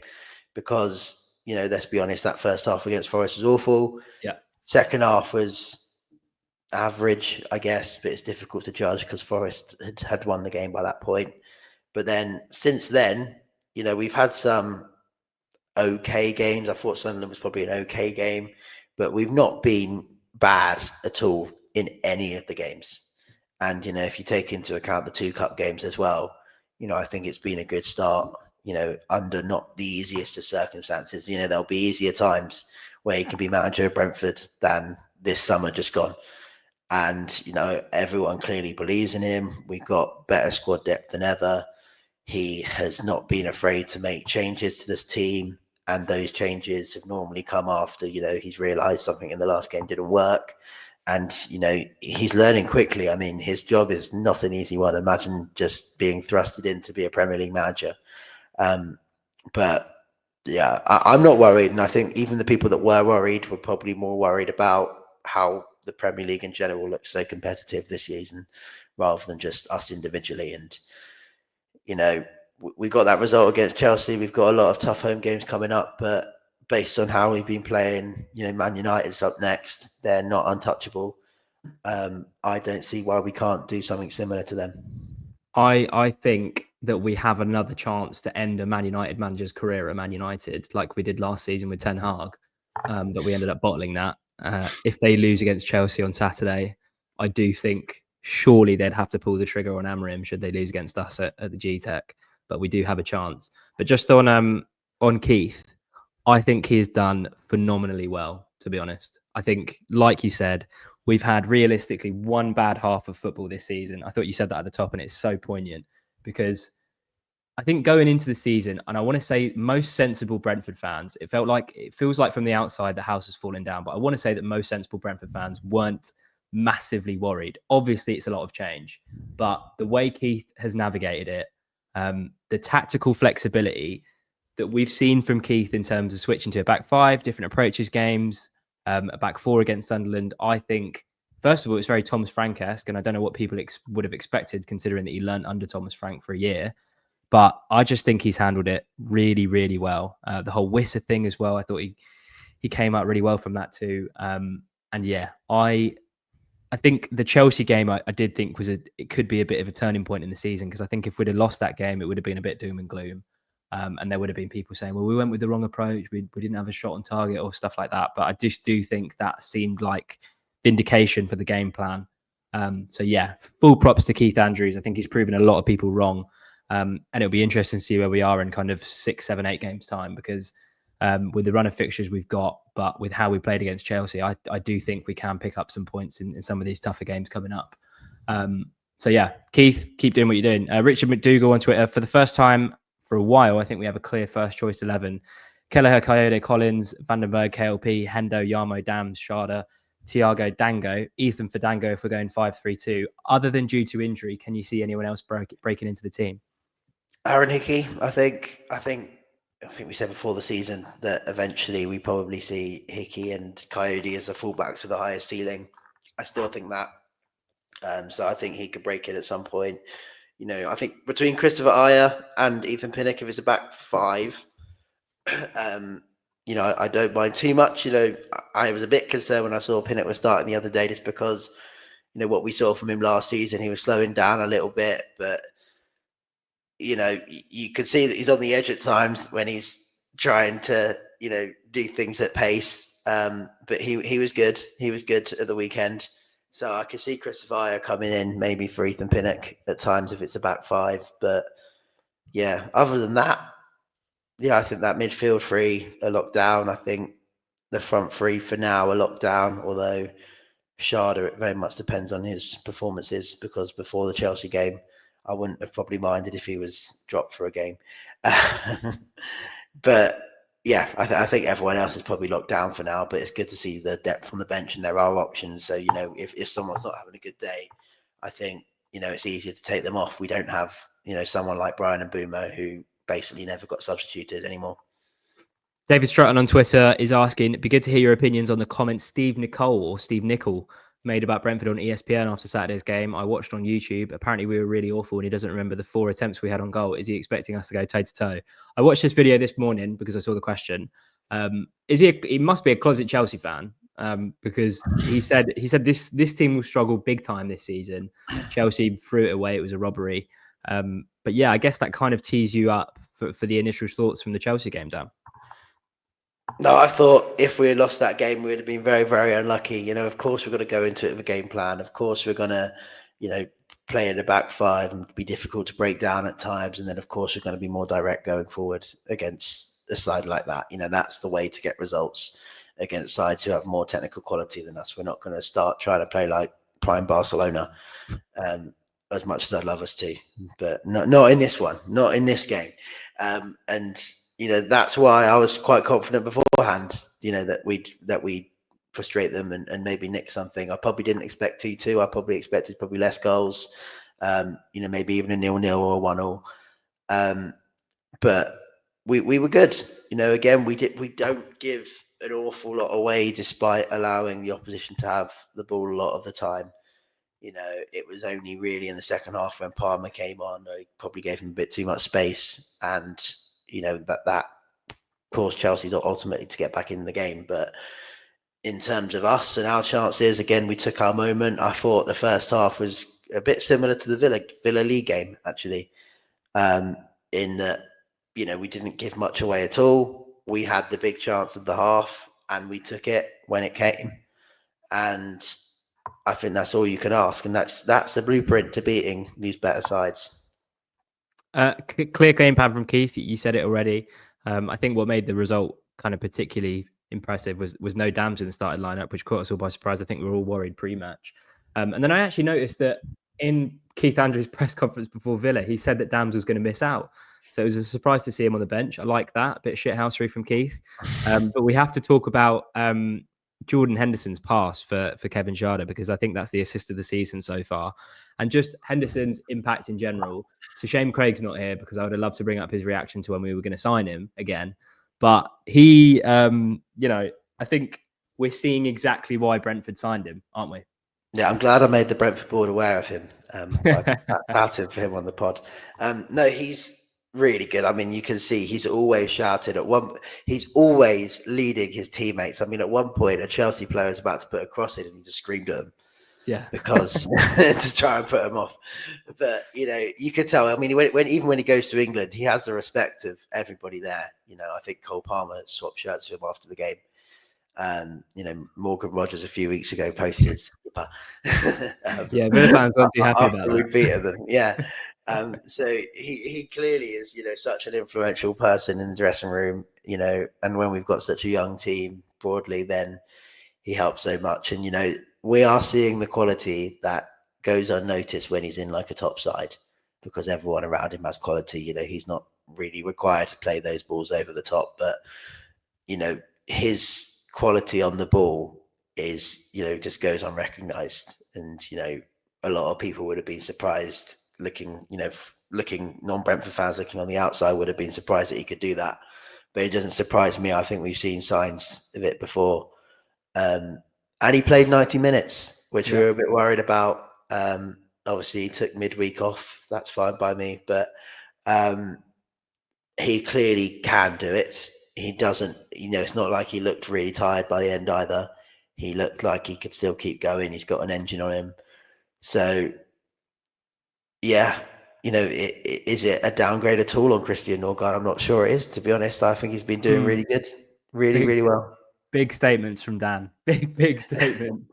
because, let's be honest, that first half against Forest was awful. Yeah. Second half was average, I guess, but it's difficult to judge because Forest had won the game by that point. But then since then, we've had some okay games. I thought Sunderland was probably an okay game, but we've not been bad at all in any of the games. And, if you take into account the 2 cup games as well, I think it's been a good start, under not the easiest of circumstances. There'll be easier times where he can be manager of Brentford than this summer just gone. And, everyone clearly believes in him. We've got better squad depth than ever. He has not been afraid to make changes to this team. And those changes have normally come after, he's realised something in the last game didn't work. And, he's learning quickly. I mean, his job is not an easy one. Imagine just being thrusted in to be a Premier League manager. But yeah, I'm not worried. And I think even the people that were worried were probably more worried about how the Premier League in general looks so competitive this season, rather than just us individually. And, we got that result against Chelsea. We've got a lot of tough home games coming up, but based on how we've been playing, Man United's up next. They're not untouchable. I don't see why we can't do something similar to them. I think that we have another chance to end a Man United manager's career at Man United, like we did last season with Ten Hag, but we ended up bottling that. If they lose against Chelsea on Saturday, I do think surely they'd have to pull the trigger on Amorim should they lose against us at the Gtech. But we do have a chance. But just on Keith, I think he's done phenomenally well, to be honest. I think, like you said, we've had realistically one bad half of football this season. I thought you said that at the top, and it's so poignant because I think going into the season, and I want to say most sensible Brentford fans, it feels like from the outside the house was falling down, but I want to say that most sensible Brentford fans weren't massively worried. Obviously, it's a lot of change, but the way Keith has navigated it, the tactical flexibility that we've seen from Keith in terms of switching to a back 5, different approaches games, a back 4 against Sunderland, I think, first of all, it's very Thomas Frank-esque, and I don't know what people would have expected considering that he learnt under Thomas Frank for a year. But I just think he's handled it really, really well. The whole Wissa thing as well, I thought he came out really well from that too. And yeah, I think the Chelsea game I did think it could be a bit of a turning point in the season, because I think if we'd have lost that game, it would have been a bit doom and gloom. And there would have been people saying, well, we went with the wrong approach. We didn't have a shot on target or stuff like that. But I just do think that seemed like vindication for the game plan. So yeah, full props to Keith Andrews. I think he's proven a lot of people wrong. And it'll be interesting to see where we are in kind of 6, 7, 8 games time, because with the run of fixtures we've got, but with how we played against Chelsea, I do think we can pick up some points in some of these tougher games coming up. So yeah, Keith, keep doing what you're doing. Richard McDougall on Twitter, for the first time for a while, I think we have a clear first choice 11. Kelleher, Coyote, Collins, Vandenberg, KLP, Hendo, Yarmo, Dams, Sharda, Thiago, Dango, Ethan for Dango if we're going 5-3-2. Other than due to injury, can you see anyone else breaking into the team? Aaron Hickey, I think we said before the season that eventually we probably see Hickey and Coyote as the fullbacks with the highest ceiling. I still think that. So I think he could break it at some point. I think between Christopher Ayer and Ethan Pinnock, if it's a back five, I don't mind too much. I was a bit concerned when I saw Pinnock was starting the other day, just because, what we saw from him last season, he was slowing down a little bit, but you could see that he's on the edge at times when he's trying to, do things at pace. But he was good. He was good at the weekend. So I could see Christopher Ayer coming in maybe for Ethan Pinnock at times if it's a back five. But yeah, other than that, I think that midfield three are locked down. I think the front three for now are locked down, although Sharda, it very much depends on his performances, because before the Chelsea game, I wouldn't have probably minded if he was dropped for a game. But yeah, I think everyone else is probably locked down for now, but it's good to see the depth on the bench and there are options. So, if someone's not having a good day, I think, it's easier to take them off. We don't have, someone like Brian and Mbeumo who basically never got substituted anymore. David Stratton on Twitter is asking, it'd be good to hear your opinions on the comments Steve Nicol made about Brentford on ESPN after Saturday's game. I watched on YouTube. Apparently we were really awful and he doesn't remember the 4 attempts we had on goal. Is he expecting us to go toe to toe? I watched this video this morning because I saw the question. He must be a closet Chelsea fan, because he said this team will struggle big time this season. Chelsea threw it away. It was a robbery. But yeah, I guess that kind of tees you up for the initial thoughts from the Chelsea game, Dan. No, I thought if we had lost that game, we would have been very, very unlucky. Of course, we're going to go into it with a game plan. Of course, we're going to, play in the back five and be difficult to break down at times. And then, of course, we're going to be more direct going forward against a side like that. That's the way to get results against sides who have more technical quality than us. We're not going to start trying to play like prime Barcelona, as much as I'd love us to. But not in this one, not in this game. That's why I was quite confident beforehand, that we'd frustrate them and maybe nick something. I probably didn't expect 2-2. I probably expected less goals, maybe even a 0-0 or 1-0. But we were good. Again, we don't give an awful lot away despite allowing the opposition to have the ball a lot of the time. It was only really in the second half when Palmer came on, I probably gave him a bit too much space, and that caused Chelsea ultimately to get back in the game. But in terms of us and our chances, again, we took our moment. I thought the first half was a bit similar to the Villa League game, actually, in that, we didn't give much away at all. We had the big chance of the half and we took it when it came. And I think that's all you can ask. And that's the blueprint to beating these better sides. Clear game plan from Keith. You said it already. I think what made the result kind of particularly impressive was no Dams in the starting lineup, which caught us all by surprise. I think we were all worried pre-match. And then I actually noticed that in Keith Andrews' press conference before Villa, he said that Dams was going to miss out. So it was a surprise to see him on the bench. I like that. A bit shithousery from Keith. But we have to talk about Jordan Henderson's pass for Kevin Sharda, because I think that's the assist of the season so far. And just Henderson's impact in general. It's a shame Craig's not here, because I would have loved to bring up his reaction to when we were going to sign him again. But he, I think we're seeing exactly why Brentford signed him, aren't we? Yeah, I'm glad I made the Brentford board aware of him. Shouted for him on the pod. No, he's really good. I mean, you can see he's always shouted he's always leading his teammates. I mean, at one point, a Chelsea player was about to put a cross in and he just screamed at him. Yeah, because to try and put him off. But you could tell. I mean, when he goes to England, he has the respect of everybody there. I think Cole Palmer swapped shirts with him after the game. Morgan Rogers a few weeks ago posted. Yeah, Villa fans weren't too happy about that. We beat them. Yeah. So he clearly is, such an influential person in the dressing room. And when we've got such a young team broadly, then he helps so much. And we are seeing the quality that goes unnoticed when he's in like a top side, because everyone around him has quality. He's not really required to play those balls over the top, but his quality on the ball is, just goes unrecognised. And, a lot of people would have been surprised looking non-Brentford fans looking on the outside would have been surprised that he could do that. But it doesn't surprise me. I think we've seen signs of it before. And he played 90 minutes, which we were a bit worried about. Obviously, he took midweek off. That's fine by me. But he clearly can do it. He doesn't, it's not like he looked really tired by the end either. He looked like he could still keep going. He's got an engine on him. So, yeah, is it a downgrade at all on Christian Norgard? I'm not sure it is, to be honest. I think he's been doing really good, really well. Big statements from Dan. Big statements.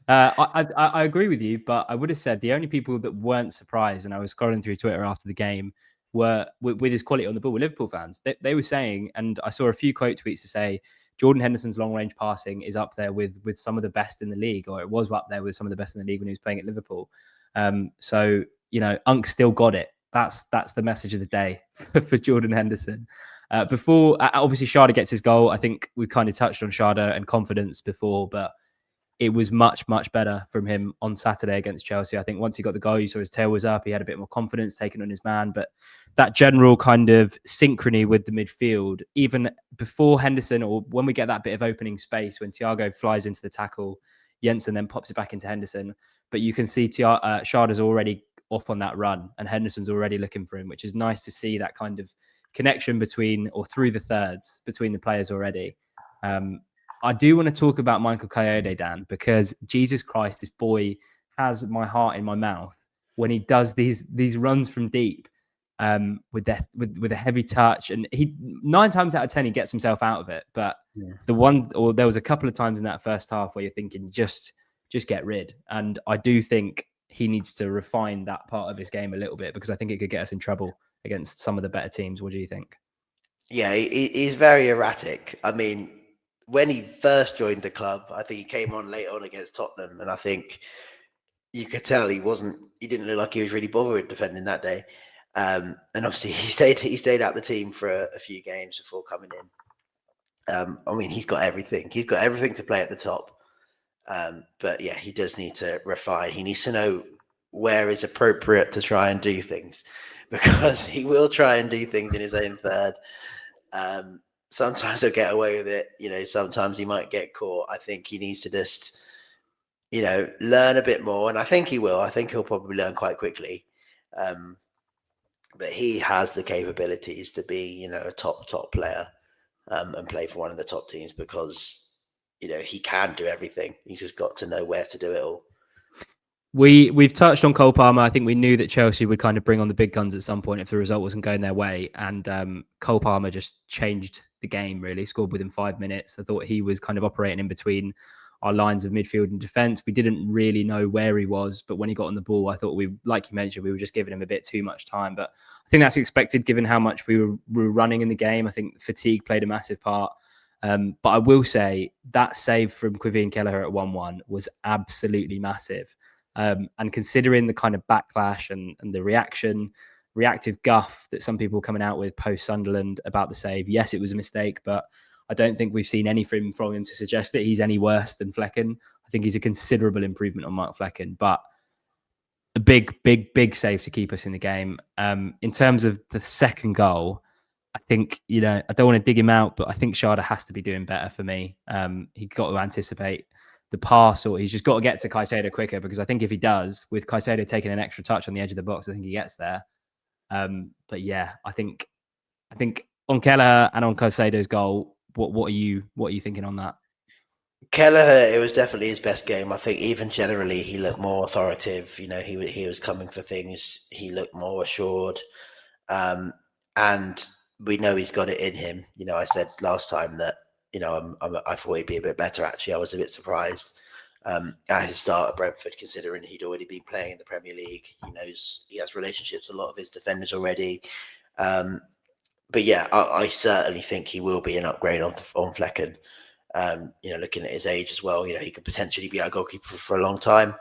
I agree with you, but I would have said the only people that weren't surprised, and I was scrolling through Twitter after the game, were with his quality on the ball were Liverpool fans. They were saying, and I saw a few quote tweets to say, Jordan Henderson's long range passing is up there with some of the best in the league, or it was up there with some of the best in the league when he was playing at Liverpool. So Unk still got it. That's the message of the day for Jordan Henderson. Before, obviously, Sharda gets his goal. I think we kind of touched on Sharda and confidence before, but it was much, much better from him on Saturday against Chelsea. I think once he got the goal, you saw his tail was up. He had a bit more confidence taking on his man. But that general kind of synchrony with the midfield, even before Henderson, or when we get that bit of opening space, when Thiago flies into the tackle, Jensen then pops it back into Henderson. But you can see Sharda's already off on that run, and Henderson's already looking for him, which is nice to see that kind of connection between, or through the thirds between the players already. I do want to talk about Michael Kayode, Dan, because Jesus Christ, this boy has my heart in my mouth when he does these runs from deep with a heavy touch, and he 9 times out of 10 he gets himself out of it. But there was a couple of times in that first half where you're thinking just get rid. And I do think he needs to refine that part of his game a little bit, because I think it could get us in trouble against some of the better teams. What do you think? Yeah, he's very erratic. I mean, when he first joined the club, I think he came on late on against Tottenham, and I think you could tell he didn't look like he was really bothered with defending that day. And obviously he stayed out the team for a few games before coming in. I mean, he's got everything. He's got everything to play at the top. But yeah, he does need to refine. He needs to know where is appropriate to try and do things, because he will try and do things in his own third. Sometimes he'll get away with it. Sometimes he might get caught. I think he needs to just, learn a bit more. And I think he will. I think he'll probably learn quite quickly. But he has the capabilities to be, a top player and play for one of the top teams, because, he can do everything. He's just got to know where to do it all. We've touched on Cole Palmer. I think we knew that Chelsea would kind of bring on the big guns at some point if the result wasn't going their way. And Cole Palmer just changed the game, really. Scored within 5 minutes. I thought he was kind of operating in between our lines of midfield and defence. We didn't really know where he was, but when he got on the ball, I thought like you mentioned, we were just giving him a bit too much time. But I think that's expected given how much we were running in the game. I think fatigue played a massive part. But I will say that save from Quivin Kelleher at 1-1 was absolutely massive. And considering the kind of backlash and the reactive guff that some people were coming out with post Sunderland about the save, yes, it was a mistake, but I don't think we've seen anything from him to suggest that he's any worse than Flecken. I think he's a considerable improvement on Mark Flecken, but a big save to keep us in the game. In terms of the second goal, I think, I don't want to dig him out, but I think Sharda has to be doing better for me. He got to anticipate the pass, or he's just got to get to Caicedo quicker, because I think if he does, with Caicedo taking an extra touch on the edge of the box, I think he gets there. But yeah, I think on Kelleher and on Caicedo's goal, what are you thinking on that? Kelleher, it was definitely his best game. I think even generally he looked more authoritative. He was coming for things. He looked more assured, and we know he's got it in him. I said last time that I thought he'd be a bit better. Actually, I was a bit surprised at his start at Brentford, considering he'd already been playing in the Premier League. He has relationships with a lot of his defenders already. But yeah, I certainly think he will be an upgrade on Flecken. Looking at his age as well, he could potentially be our goalkeeper for a long time.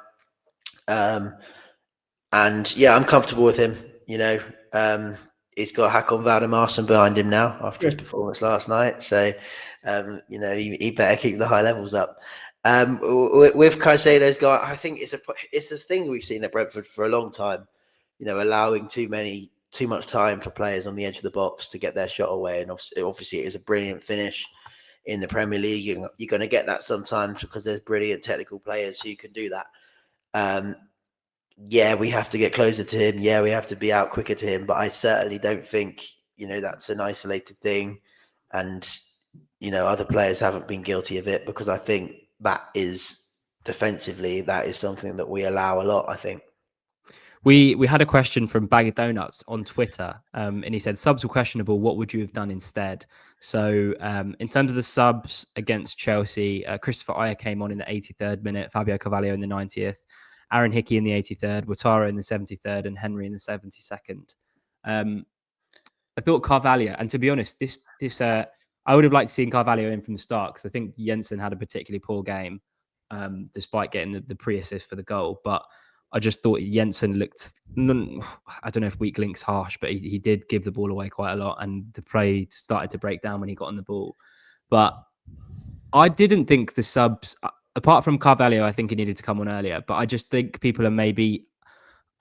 And yeah, I'm comfortable with him. He's got Hakon Valdimarsson behind him now after his performance last night. So, he better keep the high levels up. With Caicedo's guy, I think it's a thing we've seen at Brentford for a long time. Allowing too much time for players on the edge of the box to get their shot away, and obviously it is a brilliant finish in the Premier League. You're going to get that sometimes because there's brilliant technical players who can do that. Yeah, we have to get closer to him. Yeah, we have to be out quicker to him. But I certainly don't think that's an isolated thing, and other players haven't been guilty of it, because I think that is defensively, that is something that we allow a lot, I think. We had a question from Bag of Donuts on Twitter, and he said, subs were questionable. What would you have done instead? So in terms of the subs against Chelsea, Christopher Ayer came on in the 83rd minute, Fabio Carvalho in the 90th, Aaron Hickey in the 83rd, Ouattara in the 73rd, and Henry in the 72nd. I thought Carvalho, and to be honest, this I would have liked to see Carvalho in from the start, because I think Jensen had a particularly poor game, despite getting the pre-assist for the goal. But I just thought Jensen looked, I don't know if weak link's harsh, but he did give the ball away quite a lot, and the play started to break down when he got on the ball. But I didn't think the subs, apart from Carvalho, I think he needed to come on earlier. But I just think people are maybe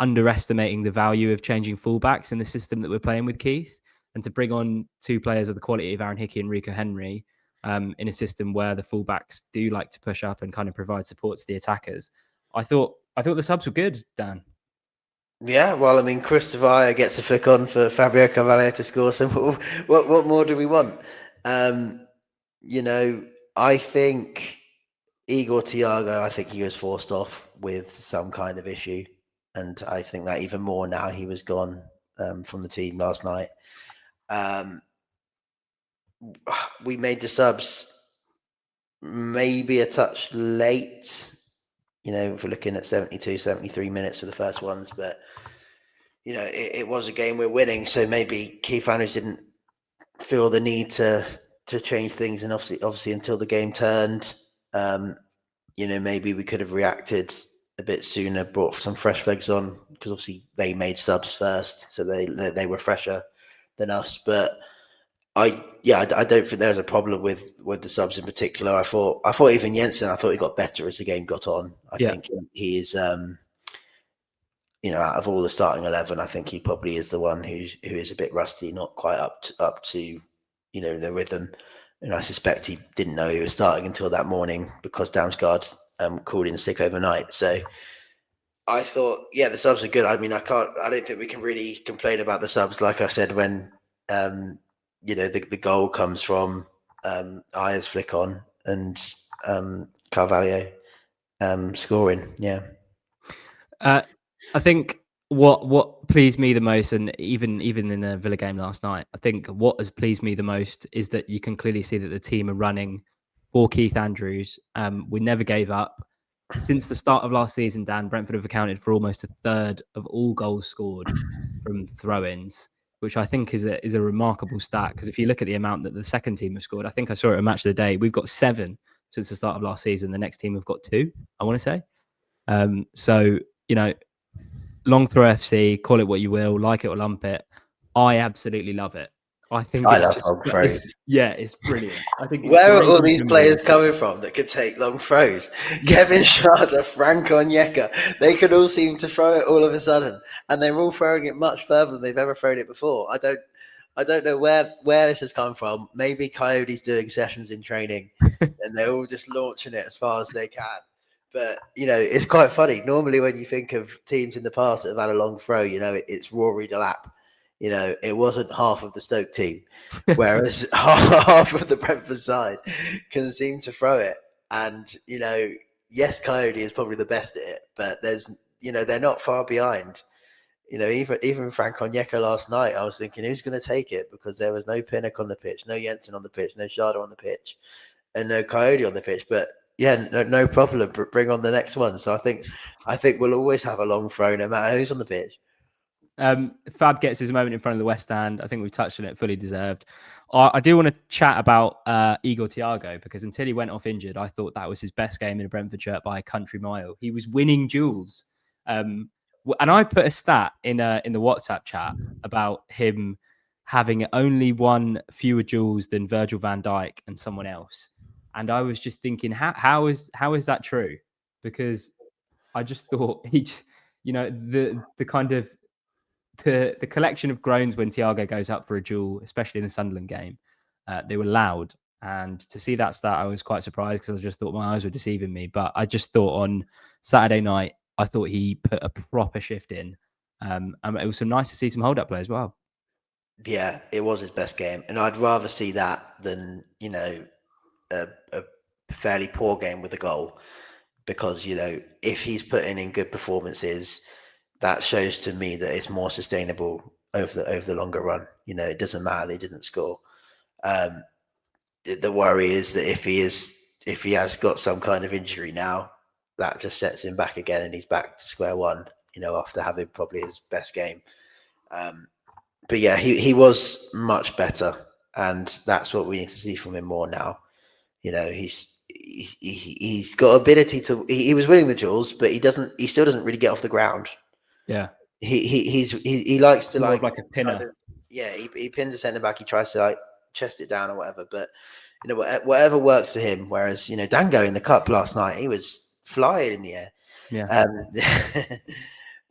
underestimating the value of changing fullbacks in the system that we're playing with, Keith. And to bring on two players of the quality of Aaron Hickey and Rico Henry in a system where the fullbacks do like to push up and kind of provide support to the attackers, I thought the subs were good, Dan. Yeah, well, I mean, Christopher Ayer gets a flick on for Fabio Carvalho to score. So what more do we want? I think Igor Thiago, I think he was forced off with some kind of issue. And I think that even more now he was gone from the team last night. We made the subs maybe a touch late, if we're looking at 72, 73 minutes for the first ones. But, it was a game we're winning. So maybe Keith Andrews didn't feel the need to change things. And obviously until the game turned, maybe we could have reacted a bit sooner, brought some fresh legs on, because obviously they made subs first, so they were fresher than us. But I don't think there was a problem with the subs in particular. I thought even Jensen, I thought he got better as the game got on. I think he is, out of all the starting 11, I think he probably is the one who is a bit rusty, not quite up to the rhythm. And I suspect he didn't know he was starting until that morning, because Damsgaard called in sick overnight. So I thought, the subs are good. I mean, I don't think we can really complain about the subs. Like I said, when the goal comes from Ayer's flick on and Carvalho scoring. Yeah. I think what pleased me the most, and even in the Villa game last night, I think what has pleased me the most is that you can clearly see that the team are running for Keith Andrews. We never gave up. Since the start of last season, Dan, Brentford have accounted for almost a third of all goals scored from throw-ins, which I think is a remarkable stat, because if you look at the amount that the second team have scored, I think I saw it at Match of the Day, we've got 7 since the start of last season. The next team have got 2, I want to say. So, long throw FC, call it what you will, like it or lump it, I absolutely love it. I think it's brilliant. I think where are all these players coming from that could take long throws? Kevin Schade, Frank Onyeka, they could all seem to throw it all of a sudden, and they're all throwing it much further than they've ever thrown it before. I don't know where this has come from. Maybe Coyote's doing sessions in training and they're all just launching it as far as they can. But, it's quite funny. Normally when you think of teams in the past that have had a long throw, it's Rory Delap. It wasn't half of the Stoke team, whereas half of the Brentford side can seem to throw it. And, yes, Coyote is probably the best at it, but they're not far behind. Even Frank Onyeka last night, I was thinking, who's going to take it? Because there was no Pinnock on the pitch, no Jensen on the pitch, no Schade on the pitch, and no Coyote on the pitch. But no problem. Bring on the next one. So I think we'll always have a long throw, no matter who's on the pitch. Fab gets his moment in front of the West Stand. I think we've touched on it, fully deserved. I do want to chat about Igor Thiago, because until he went off injured, I thought that was his best game in a Brentford shirt by a country mile. He was winning duels. And I put a stat in the WhatsApp chat about him having only won fewer duels than Virgil van Dijk and someone else. And I was just thinking, how is that true? Because I just thought the kind of the collection of groans when Thiago goes up for a duel, especially in the Sunderland game, they were loud. And to see that stat, I was quite surprised because I just thought my eyes were deceiving me. But I just thought on Saturday night, I thought he put a proper shift in. And it was nice to see some hold-up play as well. Yeah, it was his best game. And I'd rather see that than, a fairly poor game with a goal. Because, if he's putting in good performances, that shows to me that it's more sustainable over the longer run. It doesn't matter that he didn't score. The worry is that if he has got some kind of injury now, that just sets him back again, and he's back to square one. After having probably his best game. But yeah, he was much better, and that's what we need to see from him more now. He's got ability to. He was winning the duels, but he still doesn't really get off the ground. Yeah, he likes to more like a pinner. He pins a centre back. He tries to chest it down or whatever. But whatever works for him. Whereas Dango in the cup last night, he was flying in the air. Yeah.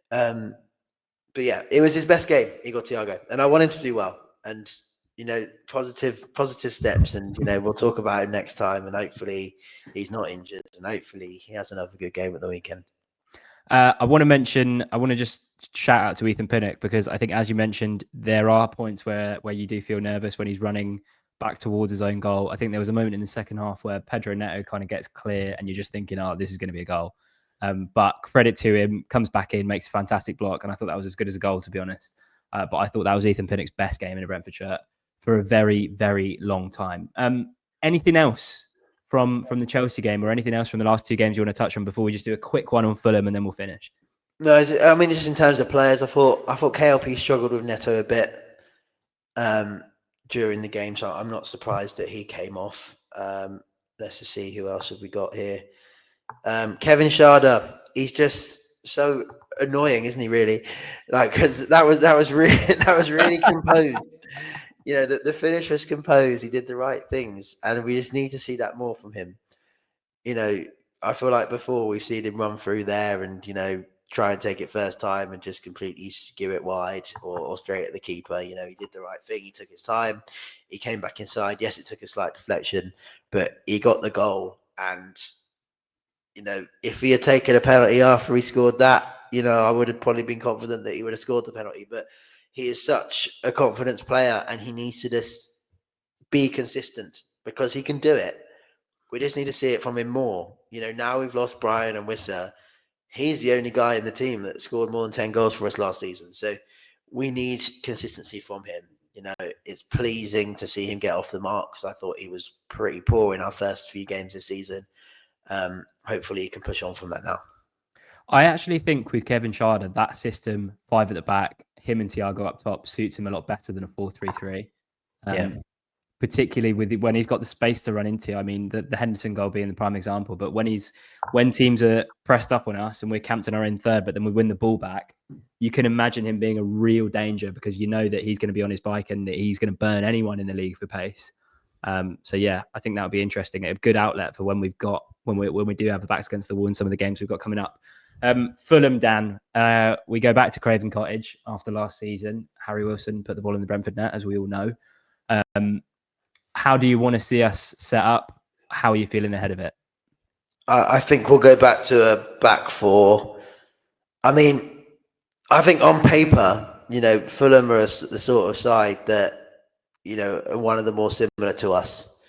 But yeah, it was his best game. He got Thiago, and I want him to do well. And positive steps. And we'll talk about him next time. And hopefully he's not injured, and hopefully he has another good game at the weekend. I want to just shout out to Ethan Pinnock, because I think, as you mentioned, there are points where you do feel nervous when he's running back towards his own goal. I think there was a moment in the second half where Pedro Neto kind of gets clear, and you're just thinking, oh, this is going to be a goal. But credit to him, comes back in, makes a fantastic block, and I thought that was as good as a goal, to be honest. But I thought that was Ethan Pinnock's best game in a Brentford shirt for a very, very long time. Anything else from the Chelsea game, or anything else from the last two games you want to touch on before we just do a quick one on Fulham and then we'll finish? No, I mean, just in terms of players, I thought KLP struggled with Neto a bit during the game, so I'm not surprised that he came off. Let's just see who else have we got here. Kevin Schade, he's just so annoying, isn't he? Really, because that was really composed. The finish was composed. He did the right things, and we just need to see that more from him. I feel like before we've seen him run through there and try and take it first time and just completely skew it wide or straight at the keeper. He did the right thing. He took his time. He came back inside. Yes, it took a slight deflection, but he got the goal. And if he had taken a penalty after he scored that, I would have probably been confident that he would have scored the penalty. But he is such a confidence player, and he needs to just be consistent because he can do it. We just need to see it from him more. Now we've lost Brian and Wissa. He's the only guy in the team that scored more than 10 goals for us last season. So we need consistency from him. It's pleasing to see him get off the mark, because I thought he was pretty poor in our first few games this season. Hopefully he can push on from that now. I actually think with Kevin Schade, that system, 5 at the back, him and Thiago up top, suits him a lot better than a 4-3-3. Particularly when he's got the space to run into. I mean, the Henderson goal being the prime example. But when teams are pressed up on us and we're camped in our own third, but then we win the ball back, you can imagine him being a real danger, because that he's going to be on his bike and that he's going to burn anyone in the league for pace. So yeah, I think that would be interesting. A good outlet for when we do have the backs against the wall in some of the games we've got coming up. Fulham, Dan, we go back to Craven Cottage after last season. Harry Wilson put the ball in the Brentford net, as we all know. How do you want to see us set up? How are you feeling ahead of it? I think we'll go back to a back four. I mean, I think on paper, Fulham are the sort of side that, are one of the more similar to us.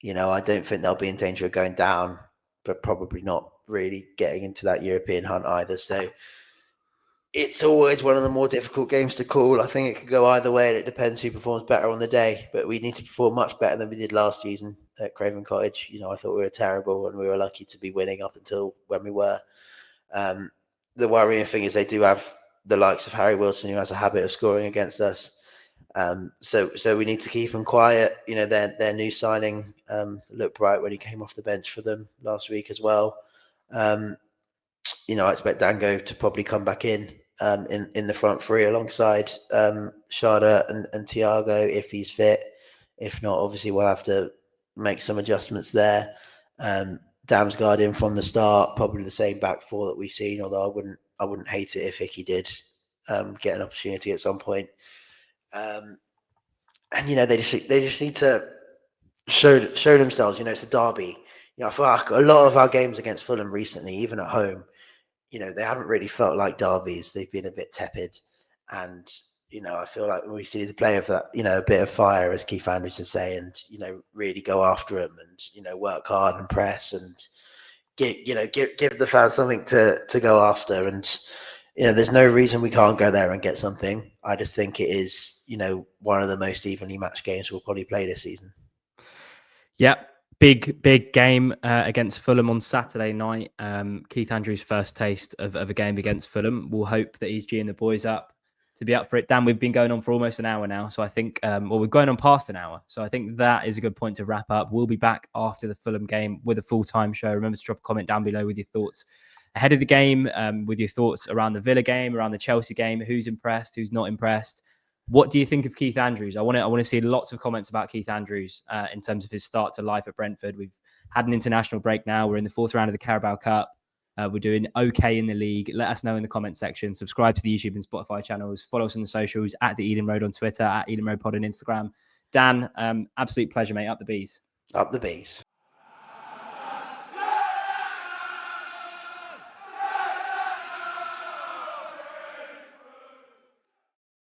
I don't think they'll be in danger of going down, but probably not really getting into that European hunt either. So it's always one of the more difficult games to call. I think it could go either way, and it depends who performs better on the day. But we need to perform much better than we did last season at Craven Cottage. I thought we were terrible, and we were lucky to be winning up until when we were. The worrying thing is they do have the likes of Harry Wilson, who has a habit of scoring against us. So we need to keep them quiet. Their new signing looked bright when he came off the bench for them last week as well. I expect Dango to probably come back in the front three alongside Schade and Thiago if he's fit. If not, obviously we'll have to make some adjustments there. Damsgaard in from the start, probably the same back four that we've seen. Although I wouldn't hate it if Hickey did get an opportunity at some point. And they just need to show themselves. It's a derby. I feel like a lot of our games against Fulham recently, even at home, they haven't really felt like derbies. They've been a bit tepid, and I feel like we see the play of that, a bit of fire, as Keith Andrews would say, and really go after them, and work hard and press, and give the fans something to go after. And there's no reason we can't go there and get something. I just think it is one of the most evenly matched games we'll probably play this season. Yeah, big game against Fulham on Saturday night. Keith Andrews' first taste of a game against Fulham. We'll hope that he's geeing the boys up to be up for it. Dan, we've been going on for almost an hour now, so I think, we're going on past an hour, so I think that is a good point to wrap up. We'll be back after the Fulham game with a full-time show. Remember to drop a comment down below with your thoughts ahead of the game, with your thoughts around the Villa game, around the Chelsea game, who's impressed, who's not impressed. What do you think of Keith Andrews? I want to see lots of comments about Keith Andrews in terms of his start to life at Brentford. We've had an international break now. We're in the 4th round of the Carabao Cup. We're doing okay in the league. Let us know in the comment section. Subscribe to the YouTube and Spotify channels. Follow us on the socials at the Eden Road on Twitter, at Eden Road Pod on Instagram. Dan, absolute pleasure, mate. Up the bees. Up the bees.